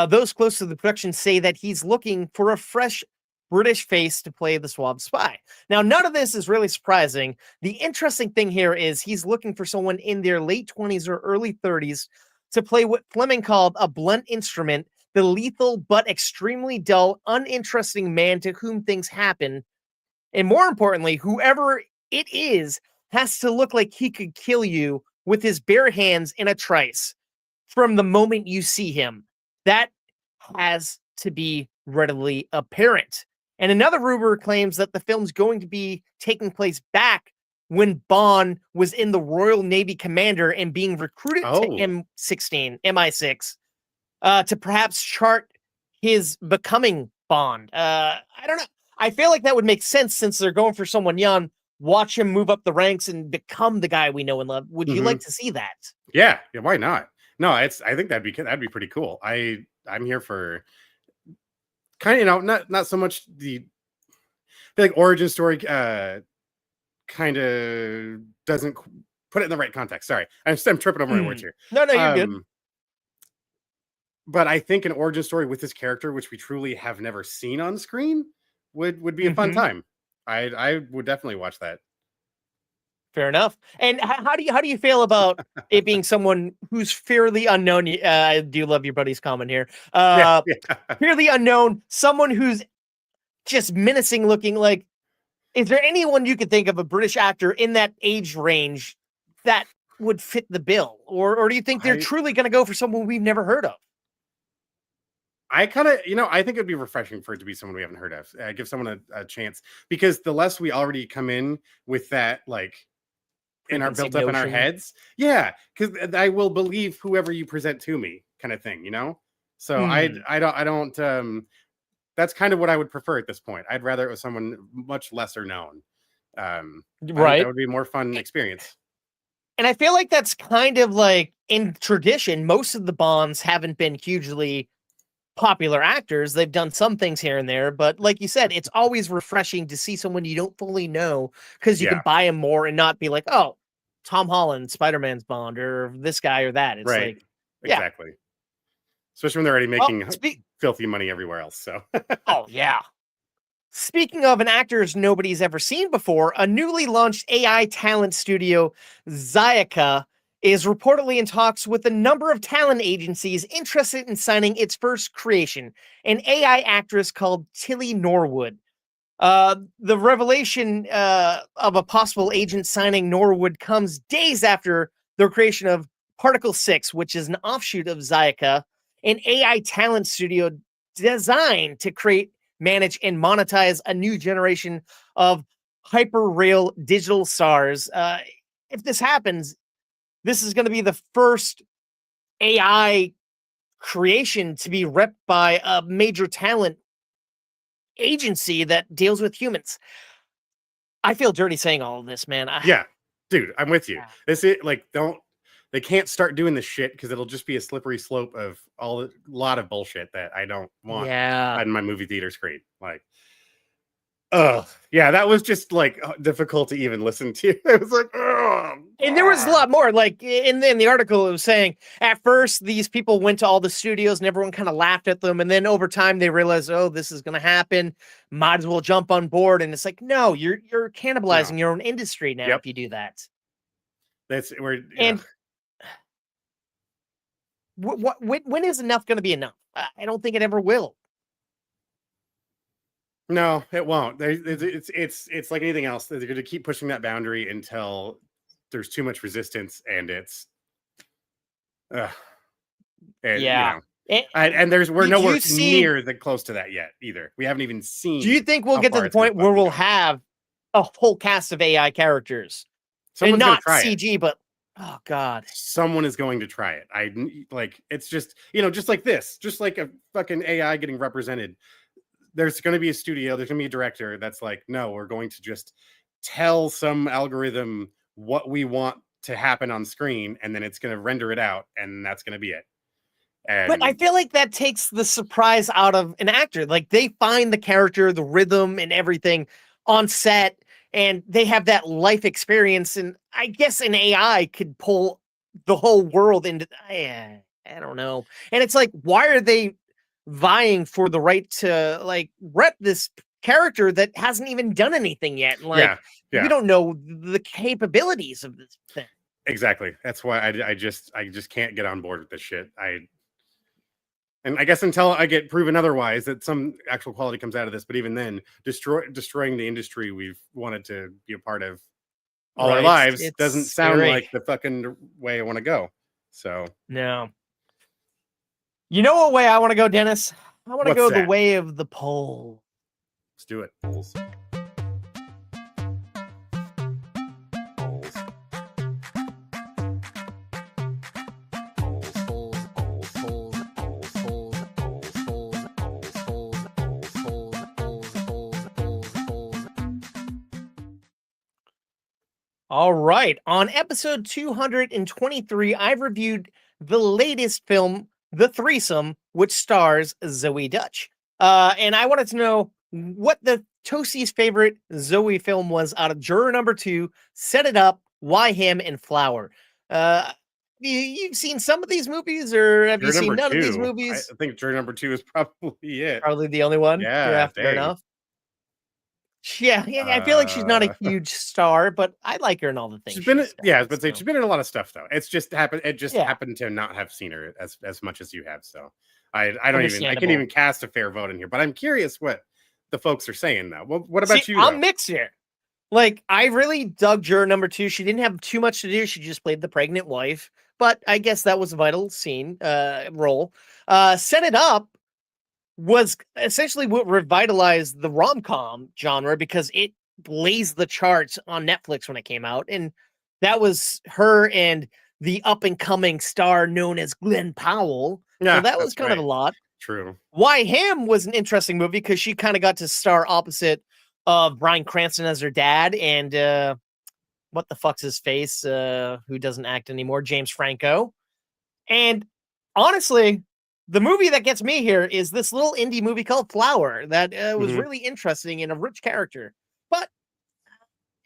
Those close to the production say that he's looking for a fresh British face to play the suave spy. Now, none of this is really surprising. The interesting thing here is he's looking for someone in their late 20s or early 30s to play what Fleming called a blunt instrument, the lethal but extremely dull, uninteresting man to whom things happen. And more importantly, whoever it is has to look like he could kill you with his bare hands in a trice from the moment you see him. That has to be readily apparent. And another rumor claims that the film's going to be taking place back when Bond was in the Royal Navy Commander and being recruited to MI6, to perhaps chart his becoming Bond. I don't know. I feel like that would make sense since they're going for someone young. Watch him move up the ranks and become the guy we know and love. Would you like to see that? Yeah, why not? No, I think that'd be pretty cool. I'm here for kind of, not so much the origin story kind of doesn't put it in the right context. Sorry, I'm tripping over my words here. No, you're good. But I think an origin story with this character, which we truly have never seen on screen, would be a fun time. I would definitely watch that. Fair enough. And how do you feel about it being someone who's fairly unknown? I do love your buddy's comment here. Fairly unknown, someone who's just menacing looking. Like, is there anyone you could think of, a British actor in that age range, that would fit the bill? Or do you think they're truly going to go for someone we've never heard of? I kind of, I think it'd be refreshing for it to be someone we haven't heard of. Give someone a chance, because the less we already come in with that, like, in our built up in our heads. Yeah. Because I will believe whoever you present to me, kind of thing, So I don't, that's kind of what I would prefer at this point. I'd rather it was someone much lesser known. Right. That would be a more fun experience. And I feel like that's kind of like in tradition, most of the Bonds haven't been hugely popular actors. They've done some things here and there, but like you said, it's always refreshing to see someone you don't fully know, because you can buy him more and not be like, oh, Tom Holland, Spider-Man's Bond, or this guy or that. It's right. Exactly. Especially when they're already making filthy money everywhere else. So oh yeah. Speaking of an actors nobody's ever seen before, a newly launched AI talent studio, Zayaka, is reportedly in talks with a number of talent agencies interested in signing its first creation, an AI actress called Tilly Norwood. The revelation of a possible agent signing Norwood comes days after the creation of Particle 6, which is an offshoot of Zayaka, an AI talent studio designed to create, manage, and monetize a new generation of hyper-real digital stars. If this happens, this is going to be the first AI creation to be rep by a major talent agency that deals with humans. I feel dirty saying all of this, man. Yeah, dude, I'm with you. This is like, they can't start doing this shit because it'll just be a slippery slope of a lot of bullshit that I don't want on my movie theater screen. Like, yeah, that was just like difficult to even listen to. It was like, and there was a lot more. Like in the article, it was saying at first these people went to all the studios and everyone kind of laughed at them, and then over time they realized, oh, this is going to happen. Might as well jump on board. And it's like, no, you're cannibalizing your own industry now if you do that. That's where. And when is enough going to be enough? I don't think it ever will. No, it won't. It's like anything else. They're going to keep pushing that boundary until there's too much resistance, and it's, and, yeah. And we're nowhere near close to that yet either. We haven't even seen. Do you think we'll get to the point where we'll have a whole cast of AI characters, and not CG, but oh god, someone is going to try it. It's just, just like this, just like a fucking AI getting represented. There's going to be a studio, there's going to be a director that's like, no, we're going to just tell some algorithm what we want to happen on screen, and then it's going to render it out, and that's going to be it. But I feel like that takes the surprise out of an actor. Like, they find the character, the rhythm, and everything on set, and they have that life experience. And I guess an AI could pull the whole world into, I don't know. And it's like, why are they vying for the right to like rep this character that hasn't even done anything yet? Like, we don't know the capabilities of this thing. Exactly. That's why I just can't get on board with this shit. And I guess until I get proven otherwise, that some actual quality comes out of this. But even then, destroying the industry we've wanted to be a part of all our lives doesn't sound like the fucking way I want to go. So no. You know what way I want to go, Dennis? I want to go the way of the pole. Let's do it. Polls. All right. On episode 223, I've reviewed the latest film, The Threesome, which stars Zoe Dutch. And I wanted to know what the Toasty's favorite Zoe film was out of juror number 2, Set It Up, Why Him, and Flower. You've seen some of these movies, or have you seen none of these movies? I think juror number 2 is probably it. Probably the only one? Yeah, fair enough. Yeah, I feel like she's not a huge star, but I like her in all the things. She's been in a lot of stuff though. It's just happened. It just happened to not have seen her as much as you have. So I can't even cast a fair vote in here. But I'm curious what the folks are saying though. Well, what about you? I'm mixed here. Like, I really dug juror number 2. She didn't have too much to do. She just played the pregnant wife, but I guess that was a vital scene role. Set It Up was essentially what revitalized the rom-com genre because it blazed the charts on Netflix when it came out. And that was her and the up-and-coming star known as Glenn Powell. Yeah, so that was kind of a lot. True. Why Him was an interesting movie because she kind of got to star opposite of Bryan Cranston as her dad and what the fuck's his face, who doesn't act anymore, James Franco. And honestly, the movie that gets me here is this little indie movie called Flower that was really interesting and a rich character. But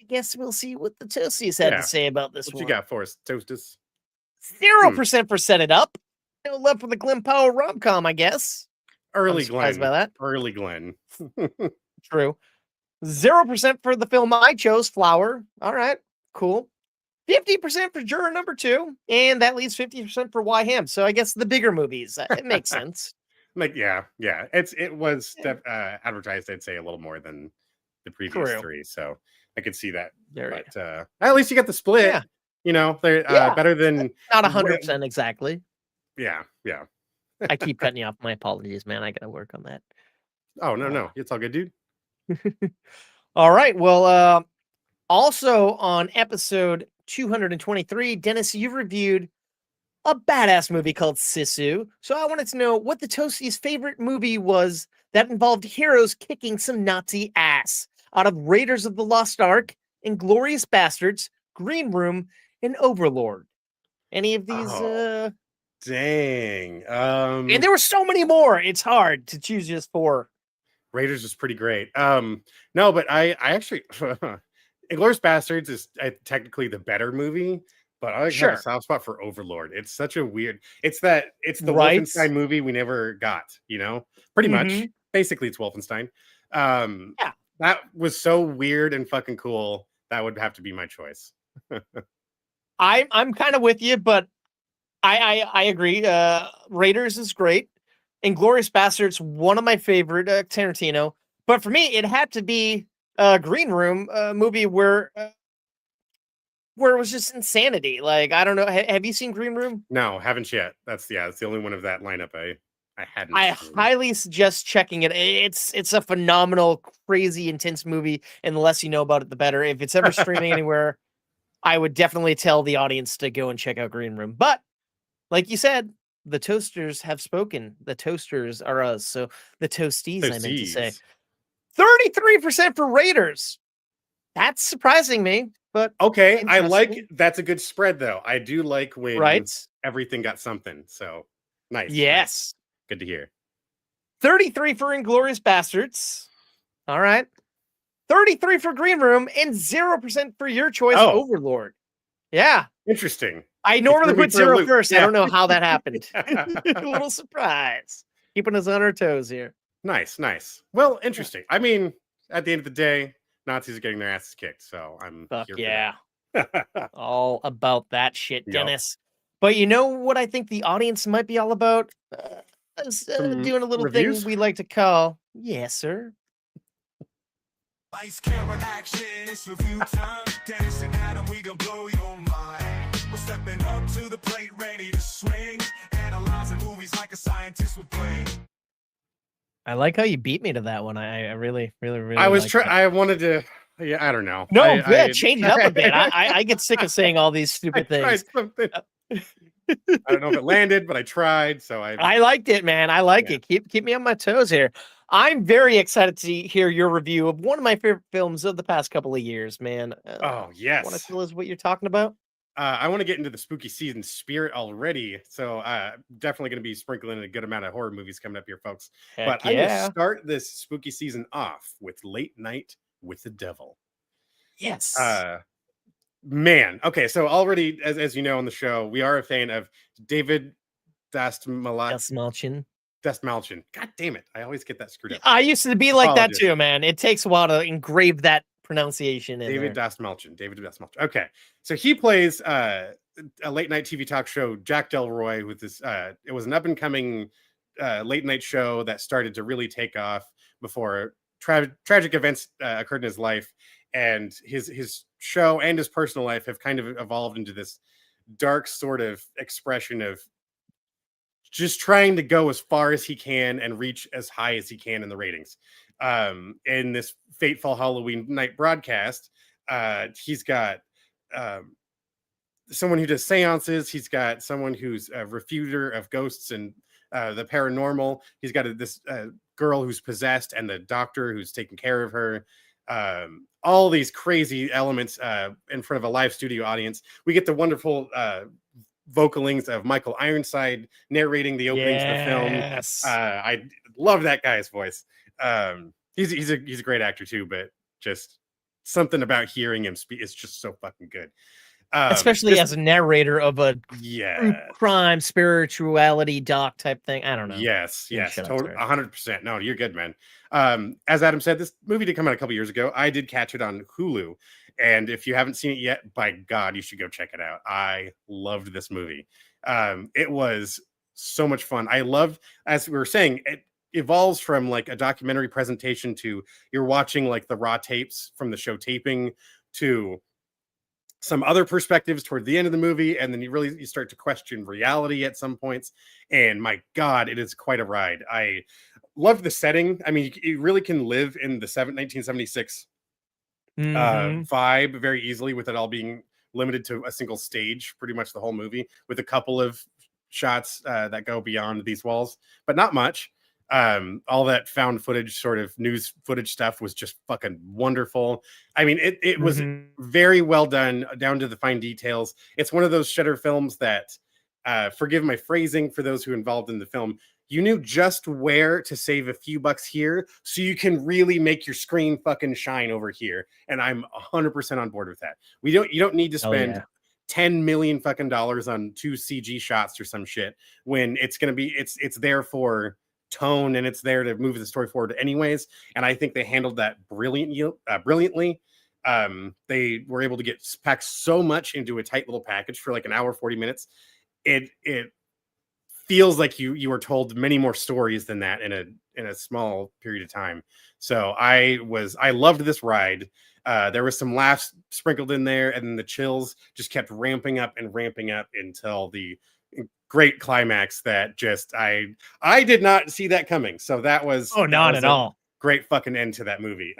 I guess we'll see what the Toasties had to say about this one. What you got for us, Toasties? 0% for Set It Up. No love for the Glenn Powell rom-com, I guess. Early Glenn. By that. Early Glenn. True. 0% for the film I chose, Flower. All right, cool. 50% for juror number 2, and that leaves 50% for Why Him. So I guess the bigger movies. It makes sense. Like, yeah. It was advertised, I'd say, a little more than the previous 3. So I could see that. But at least you got the split. Yeah. You know, they're better than not 100% exactly. Yeah. I keep cutting you off. My apologies, man. I gotta work on that. Oh no, it's all good, dude. All right. Well, also on episode 223, Dennis, you reviewed a badass movie called Sisu. So I wanted to know what the Toasty's favorite movie was that involved heroes kicking some Nazi ass. Out of Raiders of the Lost Ark, Inglourious Bastards, Green Room, and Overlord. Any of these? Oh, dang. And there were so many more. It's hard to choose just 4. Raiders was pretty great. No, but I actually, Inglourious Bastards is technically the better movie, but I have a soft spot for Overlord. It's such a weird. It's the Wolfenstein movie we never got. Pretty much. Basically, it's Wolfenstein. Yeah, that was so weird and fucking cool. That would have to be my choice. I'm kind of with you, but I agree. Raiders is great. Inglourious Bastards, one of my favorite, Tarantino. But for me, it had to be Green Room, a movie where it was just insanity. Like, I don't know. Have you seen Green Room? No, haven't yet. That's the only one of that lineup I hadn't. I highly suggest checking it. It's a phenomenal, crazy, intense movie. And the less you know about it, the better. If it's ever streaming anywhere, I would definitely tell the audience to go and check out Green Room. But like you said, the toasters have spoken. The toasters are us. So the toasties, I meant to say. 33% for Raiders. That's surprising me, but okay. I like that's a good spread though. I do like when everything got something. So nice. Yes. Nice. Good to hear. 33 for Inglourious Bastards. All right. 33 for Green Room and 0% for your choice, Overlord. Yeah. Interesting. I normally put 0 first. Yeah. I don't know how that happened. A little surprise. Keeping us on our toes here. Nice. Well, interesting. I mean, at the end of the day, Nazis are getting their asses kicked. So I'm here for that. All about that shit, Dennis. Yep. But you know what I think the audience might be all about? Doing a little thing we like to call, yes, sir. Lights, camera, action, it's review time. Dennis and Adam, we gon' blow your mind. We're stepping up to the plate, ready to swing. Analyzing movies like a scientist would play. I like how you beat me to that one. I really. I was trying. I wanted to. Yeah, I don't know. No, good. Change it up a bit. I get sick of saying all these stupid things. I don't know if it landed, but I tried. So I liked it, man. I like it. Keep me on my toes here. I'm very excited to hear your review of one of my favorite films of the past couple of years, man. Oh, yes. Want to tell us what you're talking about? I want to get into the spooky season spirit already. So definitely going to be sprinkling a good amount of horror movies coming up here, folks. But I'm going to start this spooky season off with Late Night with the Devil. Yes. Man. Okay. So already, as you know on the show, we are a fan of David Dastmalchian. God damn it. I always get that screwed up. I used to be like that too, man. It takes a while to engrave that pronunciation in David Dastmalchian. Okay. So he plays a late night TV talk show, Jack Delroy, with this it was an up and coming late night show that started to really take off before tragic events occurred in his life, and his show and his personal life have kind of evolved into this dark sort of expression of just trying to go as far as he can and reach as high as he can in the ratings. In this fateful Halloween night broadcast, he's got someone who does seances. He's got someone who's a refuter of ghosts and the paranormal. He's got this girl who's possessed and the doctor who's taking care of her. All these crazy elements in front of a live studio audience. We get the wonderful vocalings of Michael Ironside narrating the openings of the film. I love that guy's voice. He's a great actor too, but just something about hearing him speak is just so fucking good. Especially as a narrator of a crime spirituality doc type thing. I don't know. Yes, totally, 100%. No, you're good, man. As Adam said, this movie did come out a couple years ago. I did catch it on Hulu, and if you haven't seen it yet, by God, you should go check it out. I loved this movie. It was so much fun. I loved, as we were saying, it evolves from like a documentary presentation to you're watching like the raw tapes from the show taping to some other perspectives toward the end of the movie, and then you start to question reality at some points. And my God, it is quite a ride. I loved the setting. I mean, you really can live in the 1976 vibe very easily with it all being limited to a single stage pretty much the whole movie, with a couple of shots that go beyond these walls, but not much. All that found footage, sort of news footage stuff was just fucking wonderful. I mean, it was very well done down to the fine details. It's one of those Shudder films that, forgive my phrasing for those who involved in the film, you knew just where to save a few bucks here so you can really make your screen fucking shine over here. And I'm 100% on board with that. You don't need to spend 10 million fucking dollars on 2 CG shots or some shit when it's going to be, it's there for tone and it's there to move the story forward anyways. And I think they handled that brilliantly. They were able to get packed so much into a tight little package for like an hour, 40 minutes. It feels like you were told many more stories than that in a small period of time. So I loved this ride. There was some laughs sprinkled in there, and the chills just kept ramping up until the great climax that just I did not see that coming. So that was not at all. Great fucking end to that movie.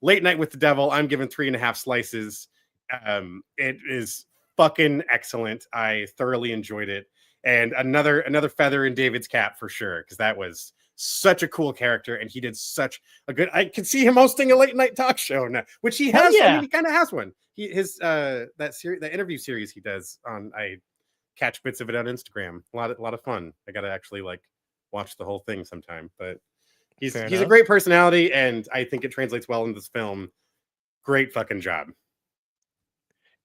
Late Night with the Devil, I'm giving 3.5 slices. It is fucking excellent. I thoroughly enjoyed it. And another feather in David's cap for sure, because that was such a cool character, and he did such a good. I can see him hosting a late night talk show now, which he has. I mean, he kind of has one. That interview series he does on. I catch bits of it on Instagram. A lot of fun. I got to actually like watch the whole thing sometime. But he's a great personality, and I think it translates well in this film. Great fucking job.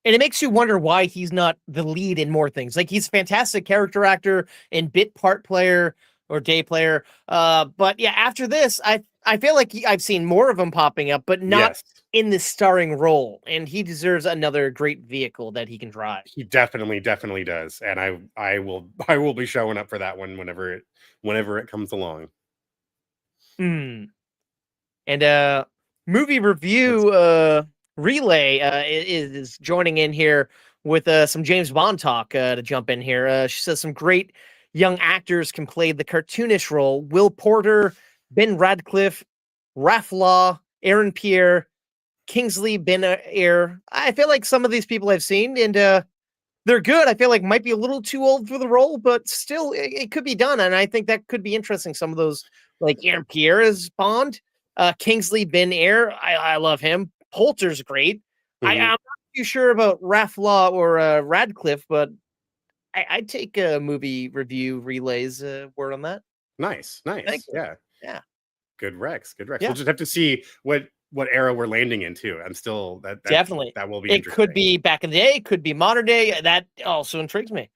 And it makes you wonder why he's not the lead in more things. Like, he's a fantastic character actor and bit part player or day player. But yeah, after this, I feel like I've seen more of him popping up, but not in the starring role. And he deserves another great vehicle that he can drive. He definitely does. And I will be showing up for that one whenever it comes along. And movie review Relay is joining in here with some James Bond talk to jump in here. She says some great young actors can play the cartoonish role. Will Porter, Ben Radcliffe, Raph Law, Aaron Pierre, Kingsley Ben-Air. I feel like some of these people I've seen, and they're good. I feel like might be a little too old for the role, but still it could be done. And I think that could be interesting. Some of those, like Aaron Pierre as Bond, Kingsley Ben-Air. I love him. Poulter's great. I'm not too sure about Raph Law or Radcliffe, but I'd take a movie review Relay's word on that. Nice. Yeah. Good Rex. Yeah. We'll just have to see what era we're landing into. I'm still definitely that will be. It could be back in the day. It could be modern day. That also intrigues me.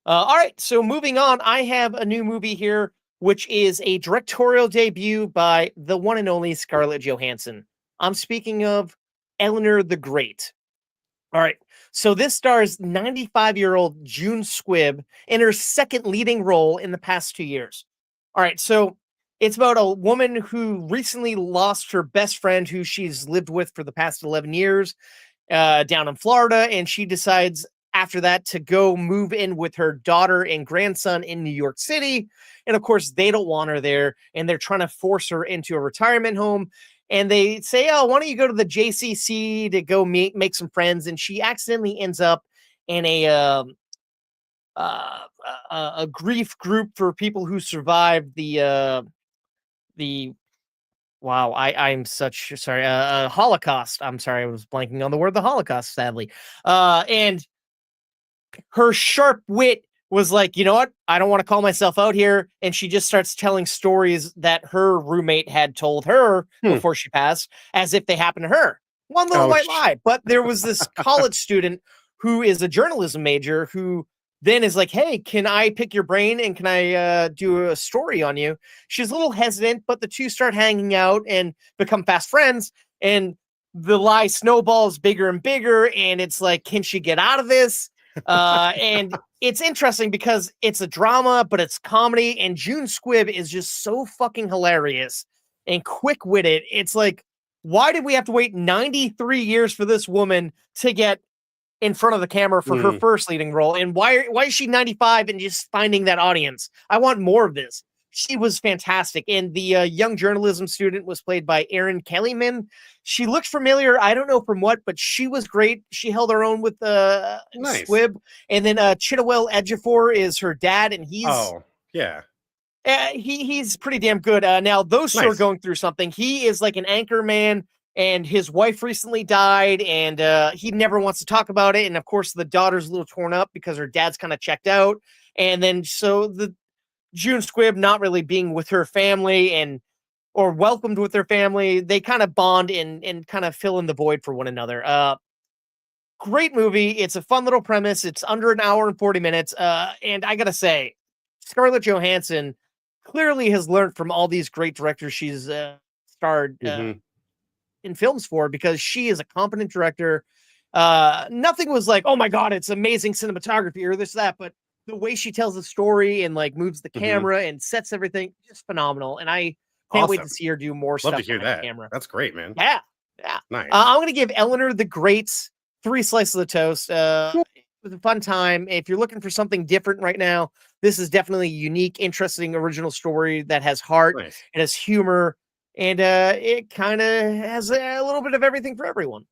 All right. So moving on, I have a new movie here, which is a directorial debut by the one and only Scarlett Johansson. I'm speaking of Elanore the Great. All right. So this stars 95-year-old June Squibb in her second leading role in the past 2 years. All right. So it's about a woman who recently lost her best friend who she's lived with for the past 11 years down in Florida. And she decides after that to go move in with her daughter and grandson in New York City. And of course, they don't want her there, and they're trying to force her into a retirement home. And they say, oh, why don't you go to the JCC to go make some friends? And she accidentally ends up in a grief group for people who survived the Holocaust. I'm sorry, I was blanking on the word the Holocaust, sadly. And her sharp wit was like, you know what? I don't want to call myself out here. And she just starts telling stories that her roommate had told her before she passed, as if they happened to her. One little white lie. But there was this college student who is a journalism major who then is like, hey, can I pick your brain and can I do a story on you? She's a little hesitant, but the two start hanging out and become fast friends. And the lie snowballs bigger and bigger. And it's like, can she get out of this? And it's interesting because it's a drama, but it's comedy. And June Squibb is just so fucking hilarious and quick-witted. It's like, why did we have to wait 93 years for this woman to get in front of the camera for her first leading role? And why is she 95 and just finding that audience? I want more of this. She was fantastic. And the young journalism student was played by Erin Kellyman. She looked familiar. I don't know from what, but she was great. She held her own with Nice. Squibb. And then Chiwetel Ejiofor is her dad, and he's he's pretty damn good. Now those two are going through something. He is like an anchor man, and his wife recently died, and he never wants to talk about it. And of course, the daughter's a little torn up because her dad's kind of checked out. And then so the June Squibb not really being with her family or welcomed with her family, they kind of bond and kind of fill in the void for one another. Great movie. It's a fun little premise. It's under an hour and 40 minutes. And I gotta say, Scarlett Johansson clearly has learned from all these great directors she's starred in films for, because she is a competent director. Nothing was like, oh my God, it's amazing cinematography or this, that, but the way she tells the story and like moves the camera and sets everything, just phenomenal. And I can't wait to see her do more stuff. Love to hear that. Camera. That's great, man. Yeah. Nice. I'm going to give Elanore the Greats 3 slices of toast. It was a fun time. If you're looking for something different right now, this is definitely a unique, interesting, original story that has heart. It has humor, and it kind of has a little bit of everything for everyone.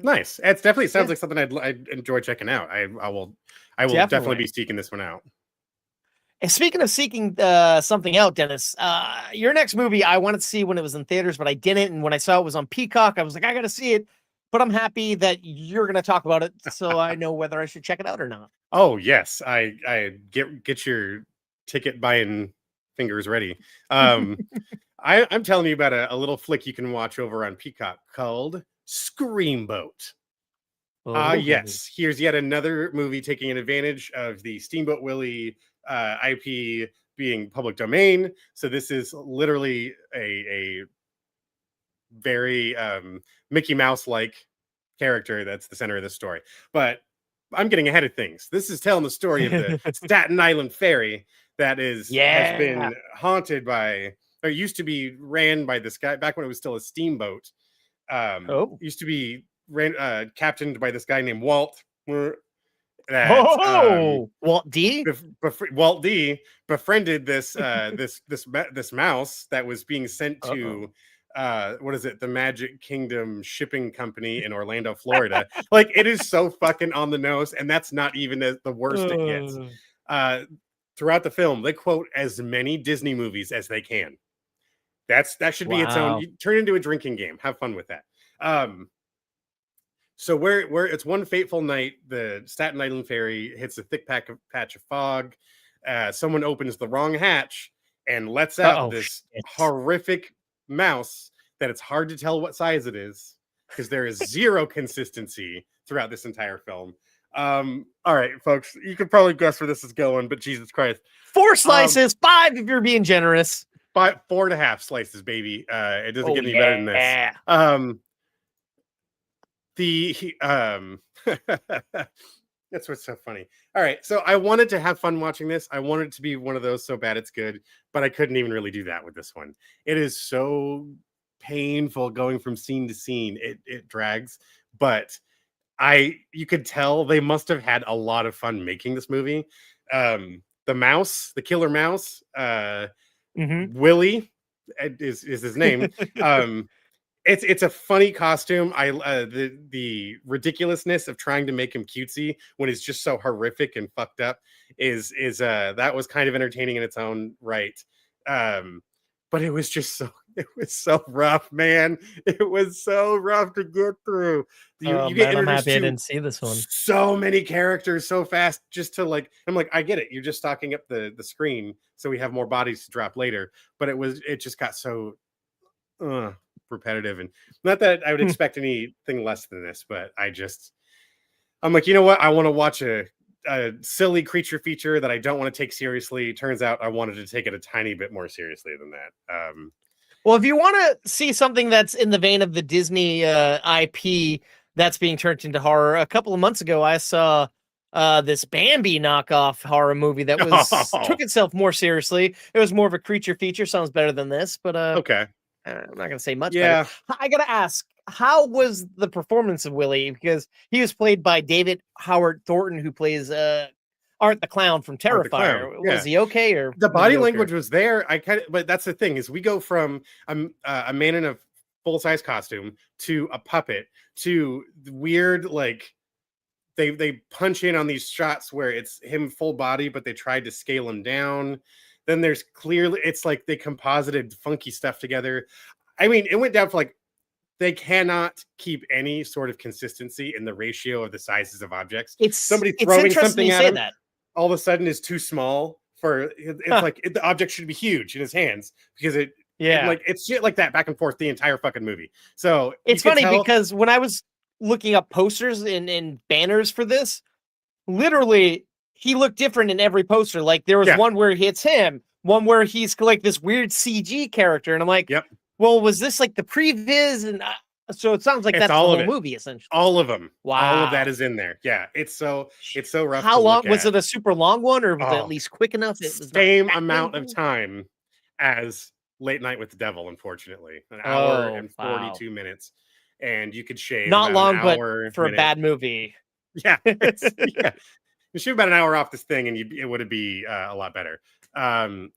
Nice. It definitely sounds like something I'd enjoy checking out. I will definitely be seeking this one out. And speaking of seeking something out, Dennis, your next movie I wanted to see when it was in theaters, but I didn't. And when I saw it was on Peacock, I was like, I got to see it. But I'm happy that you're going to talk about it, so I know whether I should check it out or not. Oh yes, I get your ticket buying fingers ready. I'm telling you about a little flick you can watch over on Peacock called Screamboat. Yes, here's yet another movie taking advantage of the Steamboat Willie IP being public domain. So this is literally a very Mickey Mouse like character that's the center of the story. But I'm getting ahead of things. This is telling the story of the Staten Island ferry that has been haunted by, or used to be ran by this guy back when it was still a steamboat. Used to be captained by this guy named Walt. Walt D. Walt D. befriended this this mouse that was being sent to what is it? The Magic Kingdom Shipping Company in Orlando, Florida. Like, it is so fucking on the nose, and that's not even the worst it gets. Throughout the film, they quote as many Disney movies as they can. That should be its own. You turn into a drinking game. Have fun with that. So where it's one fateful night, the Staten Island ferry hits a thick patch of fog. Someone opens the wrong hatch and lets out this horrific mouse that it's hard to tell what size it is because there is zero consistency throughout this entire film. All right, folks, you could probably guess where this is going, but Jesus Christ. 4 slices, 5 if you're being generous. 4.5 slices, baby. It doesn't get any better than this. That's what's so funny. All right, so I wanted to have fun watching this. I wanted it to be one of those so bad it's good, but I couldn't even really do that with this one. It is so painful going from scene to scene. It drags, but you could tell they must have had a lot of fun making this movie. The killer mouse, Willie is his name. It's a funny costume. The ridiculousness of trying to make him cutesy when he's just so horrific and fucked up is that was kind of entertaining in its own right. But it was so rough, man. It was so rough to get through. You get introduced. I'm happy I didn't see this one. So many characters so fast, just to like. I'm like, I get it. You're just stocking up the screen so we have more bodies to drop later. But it just got so repetitive, and not that I would expect anything less than this, but I'm like, you know what? I want to watch a silly creature feature that I don't want to take seriously. Turns out I wanted to take it a tiny bit more seriously than that. Well, if you want to see something that's in the vein of the Disney IP that's being turned into horror, a couple of months ago, I saw this Bambi knockoff horror movie that took itself more seriously. It was more of a creature feature. Sounds better than this, but okay. I'm not going to say much. Yeah. I got to ask, how was the performance of Willie? Because he was played by David Howard Thornton, who plays Art the Clown from Terrifier. Was he okay, or the body mediocre? language was there? But that's the thing is we go from a man in a full-size costume to a puppet to weird like they punch in on these shots where it's him full body, but they tried to scale him down. Then there's clearly it's like they composited funky stuff together. I mean, it went down for like they cannot keep any sort of consistency in the ratio of the sizes of objects. It's somebody throwing something at him that. all of a sudden is too small for it's like the object should be huge in his hands because it's shit like that back and forth the entire fucking movie. So it's funny because when I was looking up posters and banners for this, literally he looked different in every poster. Like there was one where it's him, one where he's like this weird CG character, and I'm like, well, was this like the previs? And so it sounds like that's the whole movie essentially. All of them. Wow. All of that is in there. Yeah, it's so rough. How long was it? A super long one, or was it at least quick enough? It was same amount of time as Late Night with the Devil. Unfortunately, an hour and 42 minutes, and you could shave not long, but for a bad movie. Yeah, you shave about an hour off this thing, and it would be a lot better. I want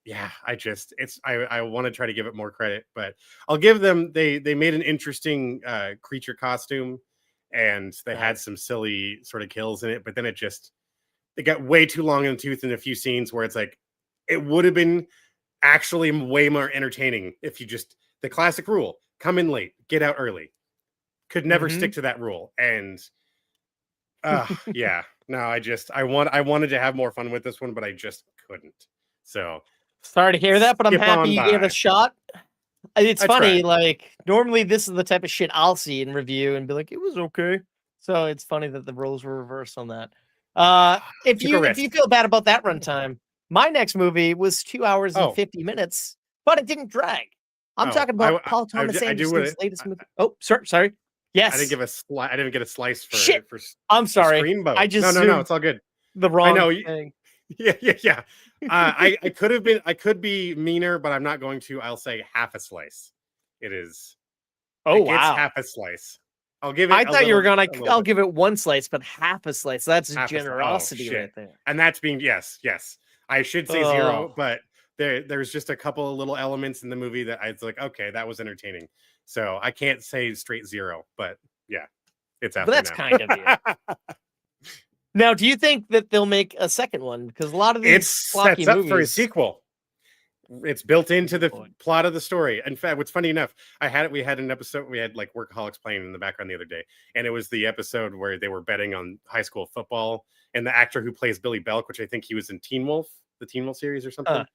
to try to give it more credit, but I'll give them they made an interesting creature costume, and they had some silly sort of kills in it, but then it got way too long in the tooth in a few scenes where it's like it would have been actually way more entertaining if you just the classic rule, come in late, get out early. Could never stick to that rule. And I wanted to have more fun with this one, but I just couldn't. So sorry to hear that, but I'm happy you gave it a shot. It's funny, like normally this is the type of shit I'll see in review and be like, it was okay. So it's funny that the roles were reversed on that. If you feel bad about that runtime, my next movie was 2 hours and 50 minutes, but it didn't drag. I'm talking about Paul Thomas Anderson's latest movie. Oh, sorry. Yes, I didn't get a slice for shit. For I'm sorry. Screamboat. I just no, it's all good. The wrong thing. Yeah. I could be meaner, but I'm not going to. I'll say half a slice. It is. Oh, wow. It's half a slice. I'll give it. I thought you were gonna. I'll give it one slice, but half a slice. That's generosity right there. And that's being yes. I should say 0, but there's just a couple of little elements in the movie that I was like, okay, that was entertaining. So I can't say straight 0, but yeah, it's out. But that's kind of you. Now, do you think that they'll make a second one? Because a lot of these sets up for a sequel. It's built into the plot of the story. In fact, what's funny enough, we had an episode, we had like Workaholics playing in the background the other day, and it was the episode where they were betting on high school football, and the actor who plays Billy Belk, which I think he was in Teen Wolf, the Teen Wolf series or something.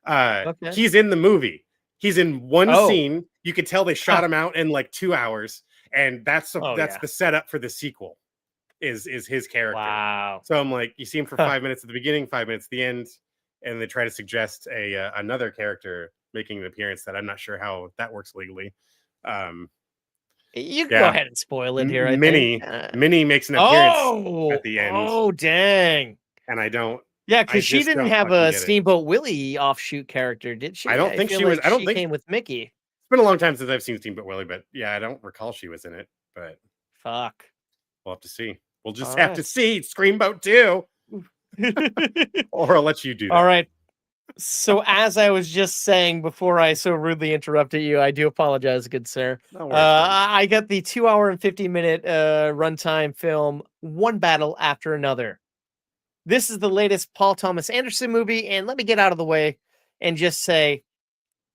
Okay. He's in the movie. He's in one scene. You could tell they shot him out in like 2 hours, and that's the setup for the sequel. Is his character. Wow. So I'm like, you see him for 5 minutes at the beginning, 5 minutes at the end, and they try to suggest another character making an appearance that I'm not sure how that works legally. You can go ahead and spoil it here. Minnie makes an appearance at the end. Oh, dang. And I don't. Yeah, because she didn't have a Steamboat Willie offshoot character, did she? I don't think she was. I don't think she came with Mickey. It's been a long time since I've seen Steamboat Willie, but yeah, I don't recall she was in it. But fuck, we'll have to see. We'll just have to see Screamboat 2. Or I'll let you do that. All right. So as I was just saying before I so rudely interrupted you, I do apologize, good sir. I got the 2 hour and 50-minute runtime film, One Battle After Another. This is the latest Paul Thomas Anderson movie, and let me get out of the way and just say,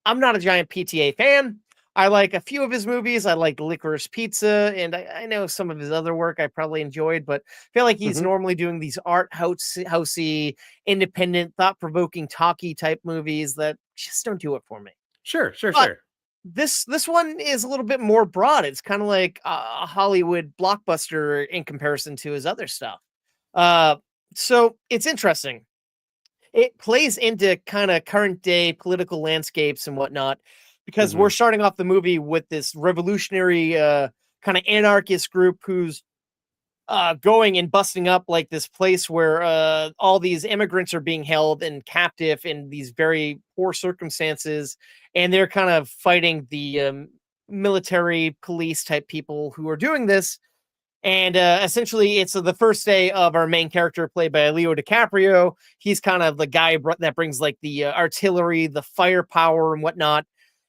I'm not a giant PTA fan. I like a few of his movies. I like Licorice Pizza, and I know some of his other work I probably enjoyed, but I feel like he's normally doing these art housey, independent, thought-provoking, talky type movies that just don't do it for me. Sure. This one is a little bit more broad. It's kind of like a Hollywood blockbuster in comparison to his other stuff. So it's interesting. It plays into kind of current day political landscapes and whatnot, because we're starting off the movie with this revolutionary kind of anarchist group who's going and busting up like this place where all these immigrants are being held and captive in these very poor circumstances, and they're kind of fighting the military police type people who are doing this. And essentially, it's the first day of our main character, played by Leo DiCaprio. He's kind of the guy that brings like the artillery, the firepower, and whatnot.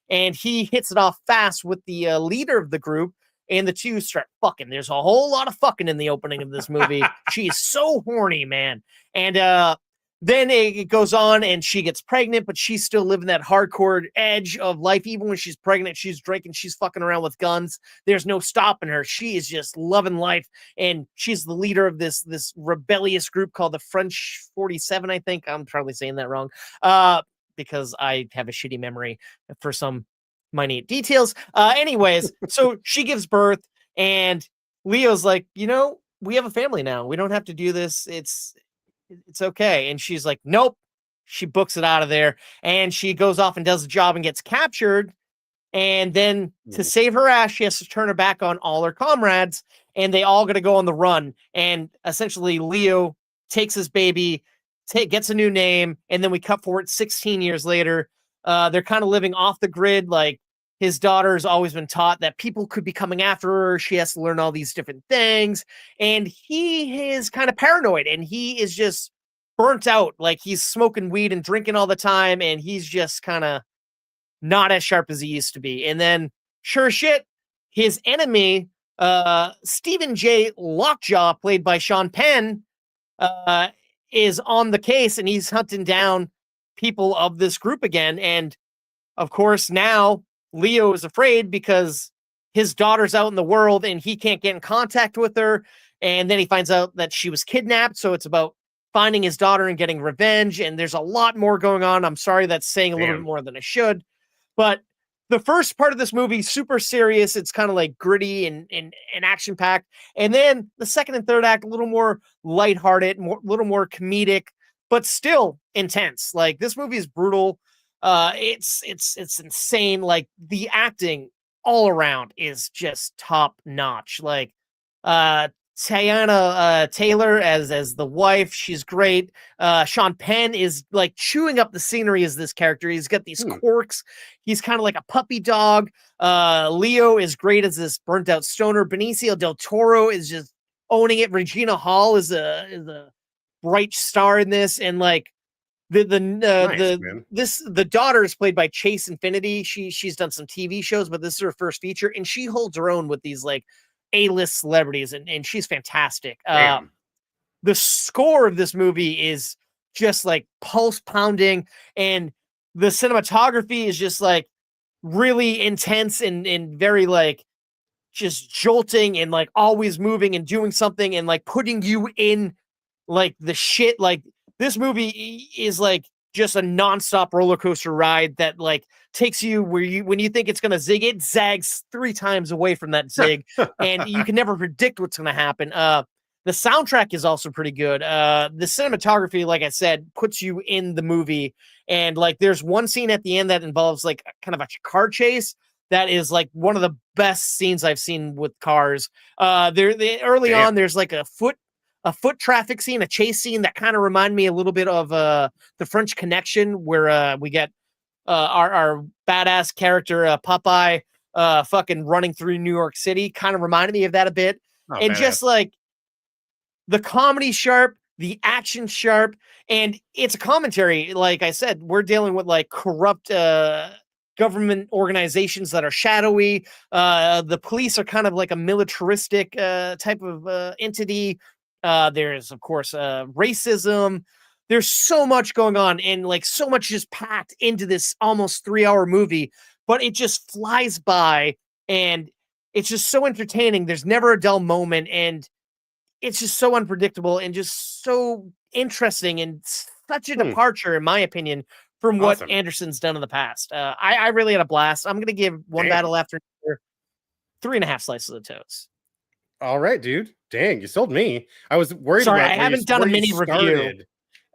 And he hits it off fast with the leader of the group, and the two start fucking. There's a whole lot of fucking in the opening of this movie. She's so horny, man. And then it goes on, and she gets pregnant, but she's still living that hardcore edge of life. Even when she's pregnant, she's drinking, she's fucking around with guns. There's no stopping her. She is just loving life, and she's the leader of this rebellious group called the French 47. I think I'm probably saying that wrong, because I have a shitty memory for some minute details. Anyways, so she gives birth, and Leo's like, we have a family now. We don't have to do this. It's okay. And she's like, nope. She books it out of there, and she goes off and does the job and gets captured. And then to save her ass, she has to turn her back on all her comrades, and they all got to go on the run. And essentially, Leo takes his baby, gets a new name, and then we cut forward 16 years later. They're kind of living off the grid. Like, his daughter's always been taught that people could be coming after her. She has to learn all these different things. And he is kind of paranoid, and he is just burnt out. Like, he's smoking weed and drinking all the time, and he's just kind of not as sharp as he used to be. And then, sure shit, his enemy, Stephen J. Lockjaw, played by Sean Penn, is on the case, and he's hunting down people of this group again. And of course, now Leo is afraid because his daughter's out in the world and he can't get in contact with her. And then he finds out that she was kidnapped. So it's about finding his daughter and getting revenge. And there's a lot more going on. I'm sorry that's saying a little bit more than I should. But the first part of this movie, super serious. It's kind of like gritty and action packed. And then the second and third act, a little more lighthearted, a little more comedic, but still intense. Like, this movie is brutal. It's insane. Like, the acting all around is just top notch. Like, Tiana Taylor as the wife, she's great. Sean Penn is like chewing up the scenery as this character. He's got these quirks. He's kind of like a puppy dog. Leo is great as this burnt out stoner. Benicio del Toro is just owning it. Regina Hall is a bright star in this, and like the daughter is played by Chase Infinity. She's done some TV shows, but this is her first feature, and she holds her own with these like A-list celebrities, and she's fantastic. The score of this movie is just like pulse pounding, and the cinematography is just like really intense and very like just jolting and like always moving and doing something and like putting you in like the shit. Like, this movie is like just a nonstop roller coaster ride that like takes you when you think it's going to zig, it zags 3 times away from that zig, and you can never predict what's going to happen. The soundtrack is also pretty good. The cinematography, like I said, puts you in the movie. And like, there's one scene at the end that involves like kind of a car chase that is like one of the best scenes I've seen with cars. Early on, there's like a foot traffic scene, a chase scene that kind of remind me a little bit of the French Connection, where we get our badass character Popeye fucking running through New York City. Kind of reminded me of that a bit. And just like the comedy sharp, the action sharp, and it's a commentary. Like I said, we're dealing with like corrupt government organizations that are shadowy. The police are kind of like a militaristic type of entity. There's, of course, racism. There's so much going on, and like so much just packed into this almost 3-hour movie, but it just flies by, and it's just so entertaining. There's never a dull moment, and it's just so unpredictable and just so interesting, and such a departure, in my opinion, from what Anderson's done in the past. I really had a blast. I'm going to give One Battle After Another 3.5 slices of toast. All right, dude. Dang, you sold me. I was worried. Sorry, about I haven't done a mini review.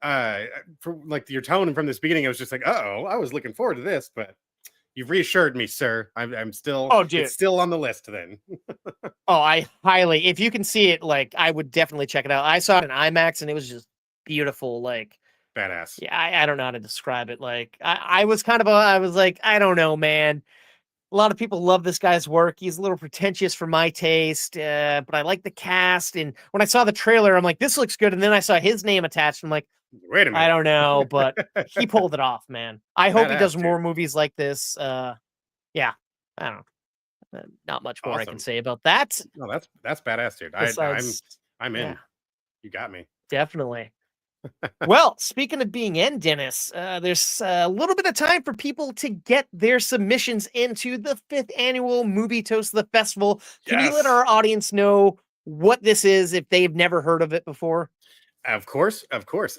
For like your tone from this beginning, I was just like, oh, I was looking forward to this, but you've reassured me, sir. I'm still. Oh, dude, it's still on the list then. I highly, if you can see it, like, I would definitely check it out. I saw it in IMAX, and it was just beautiful, like badass. Yeah, I don't know how to describe it. Like, I was like, I don't know, man. a lot of people love this guy's work. He's a little pretentious for my taste, but I like the cast. And when I saw the trailer, I'm like, this looks good. And then I saw his name attached. I'm like, wait a minute. I don't know, but he pulled it off, man. I hope he does Badass, more dude. movies like this. Yeah, I don't know. Not much more I can Awesome. say about that. No, that's badass, dude. Besides, I'm in. yeah, You got me. definitely. Well, speaking of being in, Dennis, there's a little bit of time for people to get their submissions into the 5th annual Movie Toast the Festival. Can you let Yes. our audience know what this is if they've never heard of it before? Of course, of course.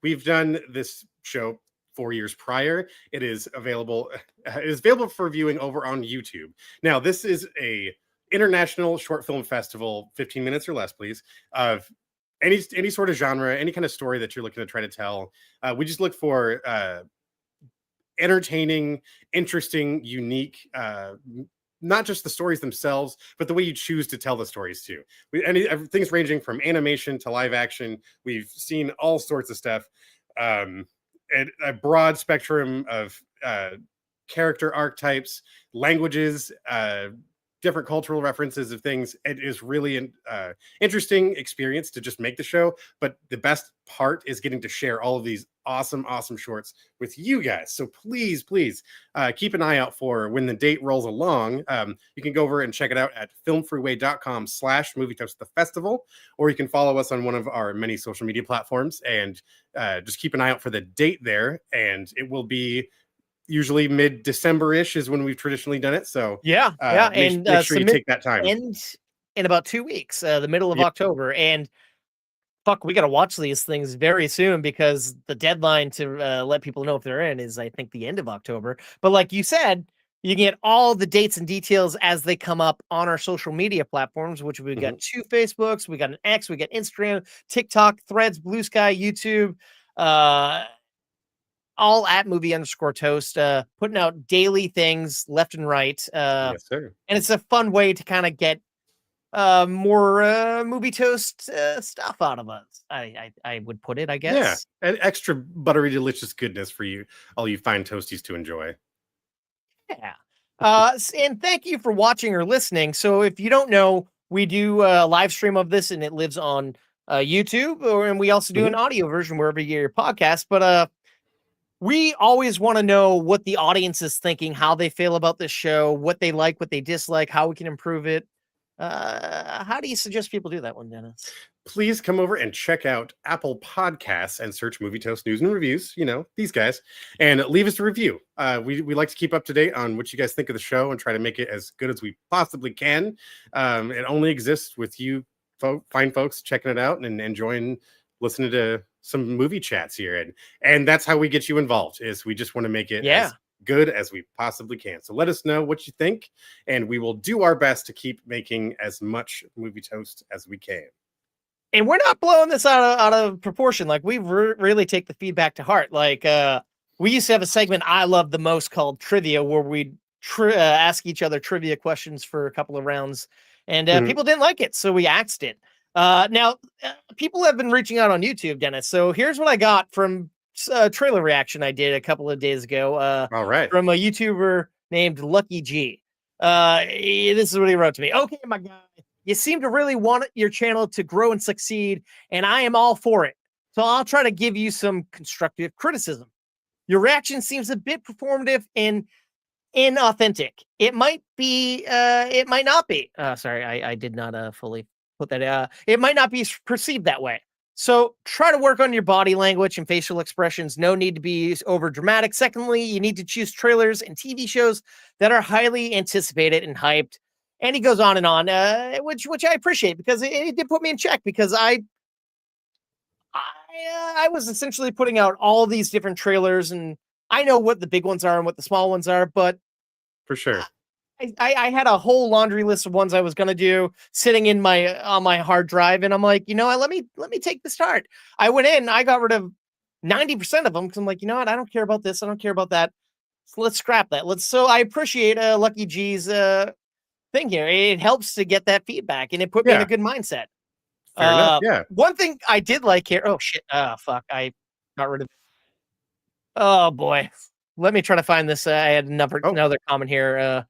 We've done this show 4 years prior. It is available. It is available for viewing over on YouTube. Now, this is a international short film festival, 15 minutes or less, please, of any sort of genre, any kind of story that you're looking to try to tell. We just look for entertaining, interesting, unique. Not just the stories themselves, but the way you choose to tell the stories too. Things ranging from animation to live action. We've seen all sorts of stuff, and a broad spectrum of character archetypes, languages, different cultural references of things. It is really an interesting experience to just make the show. But the best part is getting to share all of these awesome shorts with you guys. So please keep an eye out for when the date rolls along. You can go over and check it out at filmfreeway.com/movie toast the festival, or you can follow us on one of our many social media platforms and just keep an eye out for the date there. And it will be usually mid-December-ish is when we've traditionally done it. So and make sure you take that time. End in about 2 weeks, the middle of Yep. October. And fuck, we got to watch these things very soon because the deadline to let people know if they're in is, I think, the end of October. But like you said, you can get all the dates and details as they come up on our social media platforms, which we got 2 Facebooks, we got an X, we got Instagram, TikTok, Threads, Blue Sky, YouTube, all at movie_toast, putting out daily things left and right. Yes, sir. And it's a fun way to kind of get more movie toast stuff out of us. I would put it, I guess. Yeah, and extra buttery, delicious goodness for you, all you fine toasties to enjoy. Yeah. And thank you for watching or listening. So if you don't know, we do a live stream of this and it lives on YouTube, and we also do an audio version wherever you get your podcast. But we always want to know what the audience is thinking, how they feel about this show, what they like, what they dislike, how we can improve it. How do you suggest people do that one, Dennis? Please come over and check out Apple Podcasts and search Movie Toast News and Reviews, you know, these guys, and leave us a review. We like to keep up to date on what you guys think of the show and try to make it as good as we possibly can. It only exists with you fine folks checking it out and enjoying listening to some movie chats here. And that's how we get you involved, is we just want to make it as good as we possibly can. So let us know what you think, and we will do our best to keep making as much movie toast as we can. And we're not blowing this out of proportion. Like, we really take the feedback to heart. Like, we used to have a segment I love the most called Trivia, where we'd ask each other trivia questions for a couple of rounds, and people didn't like it, so we axed it. Now, people have been reaching out on YouTube, Dennis. So here's what I got from a trailer reaction I did a couple of days ago. All right. From a YouTuber named Lucky G. This is what he wrote to me. Okay, my guy, you seem to really want your channel to grow and succeed, and I am all for it. So I'll try to give you some constructive criticism. Your reaction seems a bit performative and inauthentic. It might be, it might not be. Sorry, I did not fully put that. It might not be perceived that way. So try to work on your body language and facial expressions. No need to be over dramatic. Secondly, you need to choose trailers and TV shows that are highly anticipated and hyped. And he goes on and on, which I appreciate, because it did put me in check, because I was essentially putting out all these different trailers, and I know what the big ones are and what the small ones are, but for sure, I had a whole laundry list of ones I was gonna do sitting in on my hard drive, and I'm like, you know what? Let me take this start. I went in, I got rid of 90% of them because I'm like, you know what? I don't care about this. I don't care about that. So let's scrap that. So I appreciate Lucky G's thing here. It helps to get that feedback, and it put me in a good mindset. Fair enough. Yeah. One thing I did like here. Oh shit. Fuck. I got rid of it. Oh boy. Let me try to find this. I had another comment here.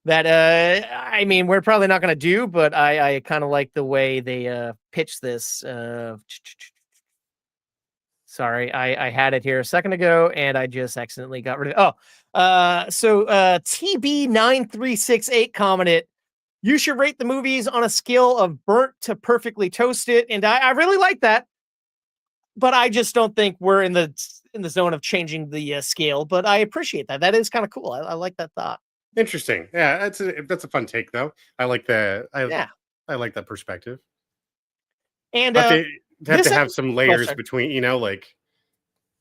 that I mean, we're probably not going to do, but I kind of like the way they pitched this. Sorry, I had it here a second ago and I just accidentally got rid of it. So TB9368 commented, you should rate the movies on a scale of burnt to perfectly toasted. And I really like that. But I just don't think we're in the zone of changing the scale. But I appreciate that. That is kind of cool. I like that thought. Interesting. Yeah, that's a fun take though. I like the I like that perspective. And have to have some layers between, like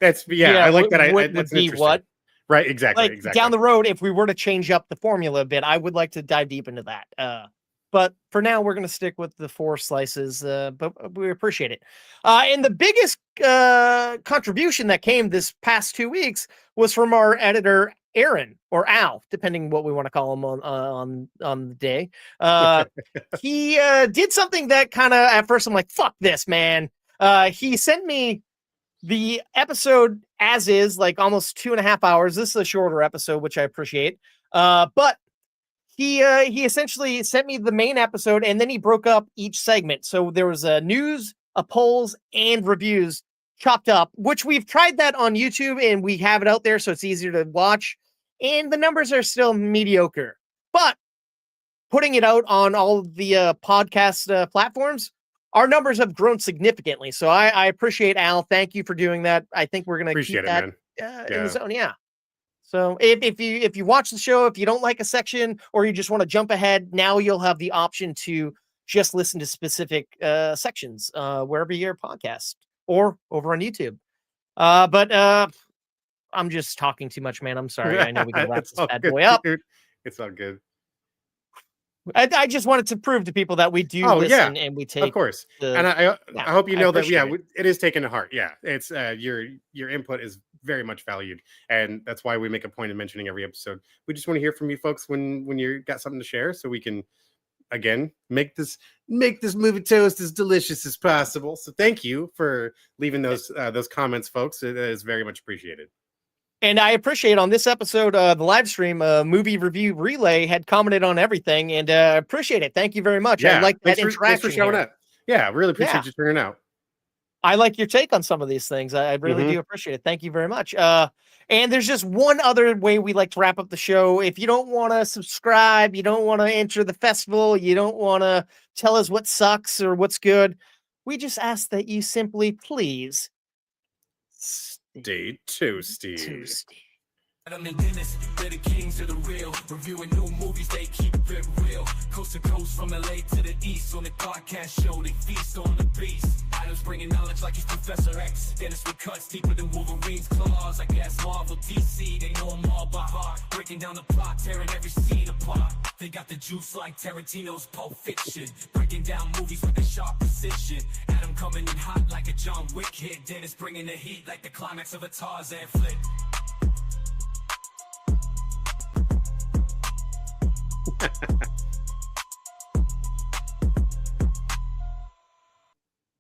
that's I like that. That's interesting. What? Right, exactly. Like exactly. Down the road, if we were to change up the formula a bit, I would like to dive deep into that. But for now, we're going to stick with the 4 slices, but we appreciate it. And the biggest contribution that came this past 2 weeks was from our editor, Aaron, or Al, depending what we want to call him on the day. He did something that kind of, at first, I'm like, fuck this, man. He sent me the episode as is, like almost 2.5 hours. This is a shorter episode, which I appreciate. But he essentially sent me the main episode, and then he broke up each segment. So there was a news, a polls, and reviews chopped up, which we've tried that on YouTube, and we have it out there, so it's easier to watch. And the numbers are still mediocre. But putting it out on all the podcast platforms, our numbers have grown significantly. So I appreciate Al. Thank you for doing that. I think we're going to keep that in the zone. Yeah. So if you watch the show, if you don't like a section or you just want to jump ahead, now you'll have the option to just listen to specific sections wherever you hear podcast or over on YouTube. But I'm just talking too much, man. I'm sorry. I know we can wrap this bad boy up. Dude. It's all good. I just wanted to prove to people that we do listen and we take, of course. And I hope you know that it is taken to heart. Yeah, it's your input is very much valued, and that's why we make a point of mentioning every episode. We just want to hear from you folks when you got something to share, so we can again make this movie toast as delicious as possible. So thank you for leaving those comments, folks. It is very much appreciated. And I appreciate on this episode, the live stream, movie review relay had commented on everything, and appreciate it. Thank you very much. Yeah, I like that interaction. Thanks for showing up. Yeah, really appreciate you turning out. I like your take on some of these things. I really do appreciate it. Thank you very much. And there's just one other way we like to wrap up the show. If you don't want to subscribe, you don't want to enter the festival, you don't want to tell us what sucks or what's good, we just ask that you simply please stay toasty. I'm in Dennis, they're the kings of the real. Reviewing new movies, they keep it real. Coast to coast, from LA to the east. On the podcast show, they feast on the beast. Adam's bringing knowledge like he's Professor X. Dennis with cuts deeper than Wolverine's claws. I guess Marvel, DC, they know them all by heart. Breaking down the plot, tearing every scene apart. They got the juice like Tarantino's Pulp Fiction. Breaking down movies with a sharp precision. Adam coming in hot like a John Wick hit. Dennis bringing the heat like the climax of a Tarzan flick.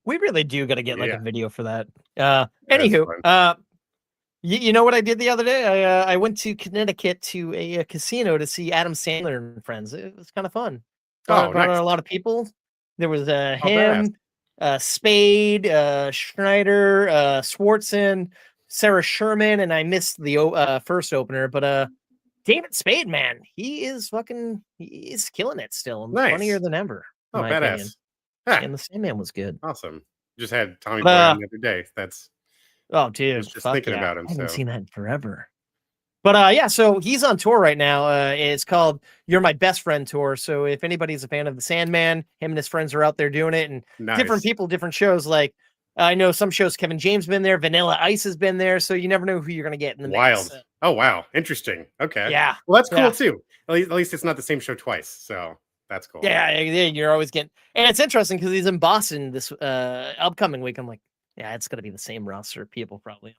We really do got to get like a video for that. Anywho, you know what I did the other day? I went to Connecticut to a casino to see Adam Sandler and friends. It was kind of fun. Brought a lot of people. There was him, Spade, Schneider, Swartzen, Sarah Sherman, and I missed the first opener, but David Spade, man, he's killing it still. Nice. Funnier than ever. Oh, badass. And the Sandman was good. Awesome. Just had Tommy Boy on the other day. Dude. I was just thinking about him. I haven't seen that in forever. But so he's on tour right now. It's called You're My Best Friend Tour. So if anybody's a fan of the Sandman, him and his friends are out there doing it, and different people, different shows. Like I know some shows Kevin James been there, Vanilla Ice has been there, so you never know who you're gonna get in the mix. Oh wow, interesting. Okay. Yeah. Well, that's cool too. At least it's not the same show twice. So that's cool. Yeah, you're always getting, and it's interesting because he's in Boston this upcoming week. I'm like, yeah, it's gonna be the same roster of people probably.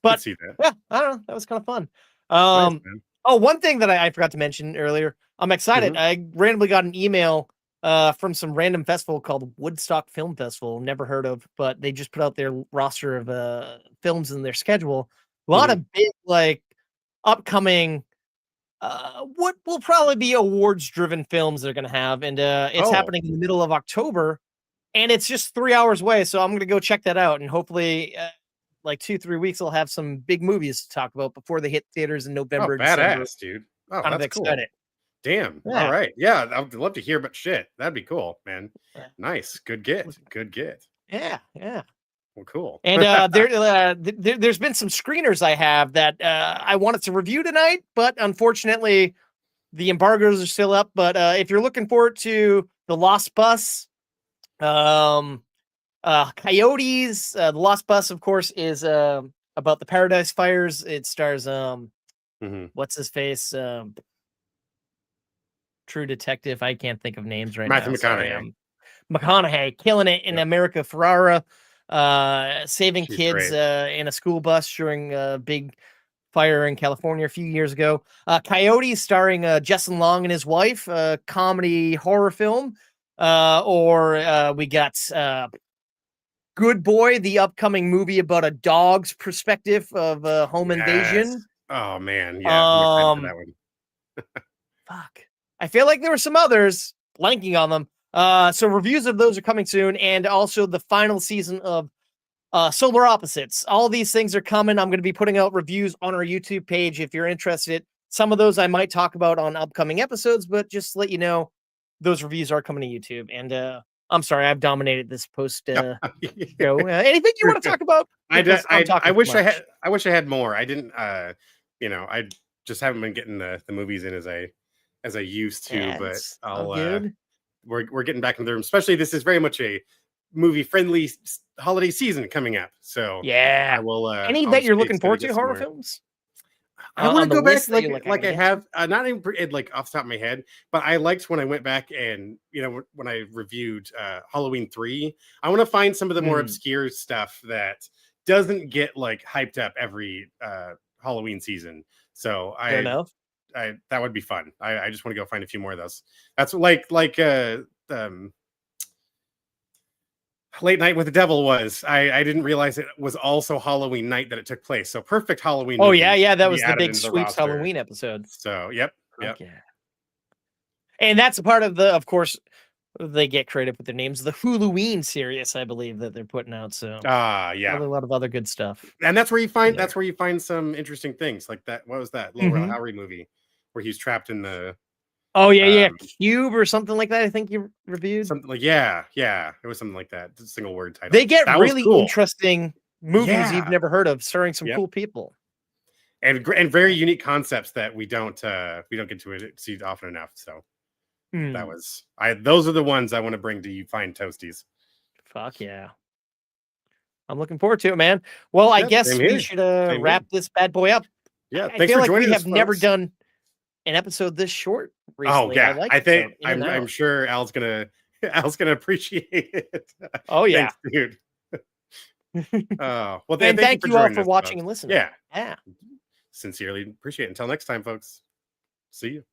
But see that. Yeah, I don't know. That was kind of fun. Nice, one thing that I forgot to mention earlier. I'm excited. I randomly got an email from some random festival called Woodstock Film Festival. Never heard of, but they just put out their roster of films in their schedule. A lot of big, like, upcoming what will probably be awards-driven films they're going to have, and it's happening in the middle of October, and it's just 3 hours away. So I'm going to go check that out, and hopefully, like 2-3 weeks, I'll have some big movies to talk about before they hit theaters in November. Badass, December. dude. Oh, Kind that's of cool. excited. Damn. Yeah. All right. Yeah, I'd love to hear about shit. That'd be cool, man. Yeah. Nice. Good get. Good get. Yeah. Yeah. Well, cool. And there's been some screeners I have that I wanted to review tonight, but unfortunately, the embargoes are still up. But if you're looking forward to The Lost Bus, Coyotes, The Lost Bus, of course, is about the Paradise Fires. It stars what's his face, True Detective. I can't think of names right Matthew now. McConaughey. McConaughey killing it in America Ferrara, saving She's kids in a school bus during a big fire in California a few years ago. Coyotes, starring Justin Long and his wife, comedy horror film. Or we got Good Boy, the upcoming movie about a dog's perspective of home invasion. Oh man, yeah, I'm excited for that one. Fuck. I feel like there were some others, blanking on them. So reviews of those are coming soon, and also the final season of Solar Opposites. All these things are coming. I'm going to be putting out reviews on our YouTube page if you're interested. Some of those I might talk about on upcoming episodes, but just to let you know, those reviews are coming to YouTube. And I'm sorry, I've dominated this post show. Anything you want to talk about? I wish I had more. I didn't. I just haven't been getting the movies in as I used to. But we're getting back into them. Especially this is very much a movie friendly holiday season coming up. So yeah, I will. Any that you're looking forward to horror films? I want to go back like I have not even like off the top of my head, but I liked when I went back and when I reviewed Halloween 3. I want to find some of the more obscure stuff that doesn't get like hyped up every Halloween season. So that would be fun. I just want to go find a few more of those. That's like Late Night with the Devil was. I didn't realize it was also Halloween night that it took place. So perfect Halloween. Oh yeah, that was the big Sweeps Halloween episode. So yep. Yeah. And that's a part of of course, they get creative with their names. The Halloween series, I believe, that they're putting out. So yeah, probably a lot of other good stuff. And that's where you find some interesting things like that. What was that Laurel Howery movie where he's trapped in the Cube or something like that? I think you reviewed something like it was something like that. It's a single word title. They get really interesting movies you've never heard of, starring some cool people, and very unique concepts that we don't get to see often enough. So that was those are the ones I want to bring to you fine toasties. Fuck yeah, I'm looking forward to it, man. Well, I guess we should wrap this bad boy up. Yeah, I feel like we have never done an episode this short recently. Oh yeah, I think I'm sure Al's gonna appreciate it. Oh yeah. Thanks, dude. Well, thank you all for watching and listening. Yeah. Sincerely appreciate it. Until next time, folks. See you.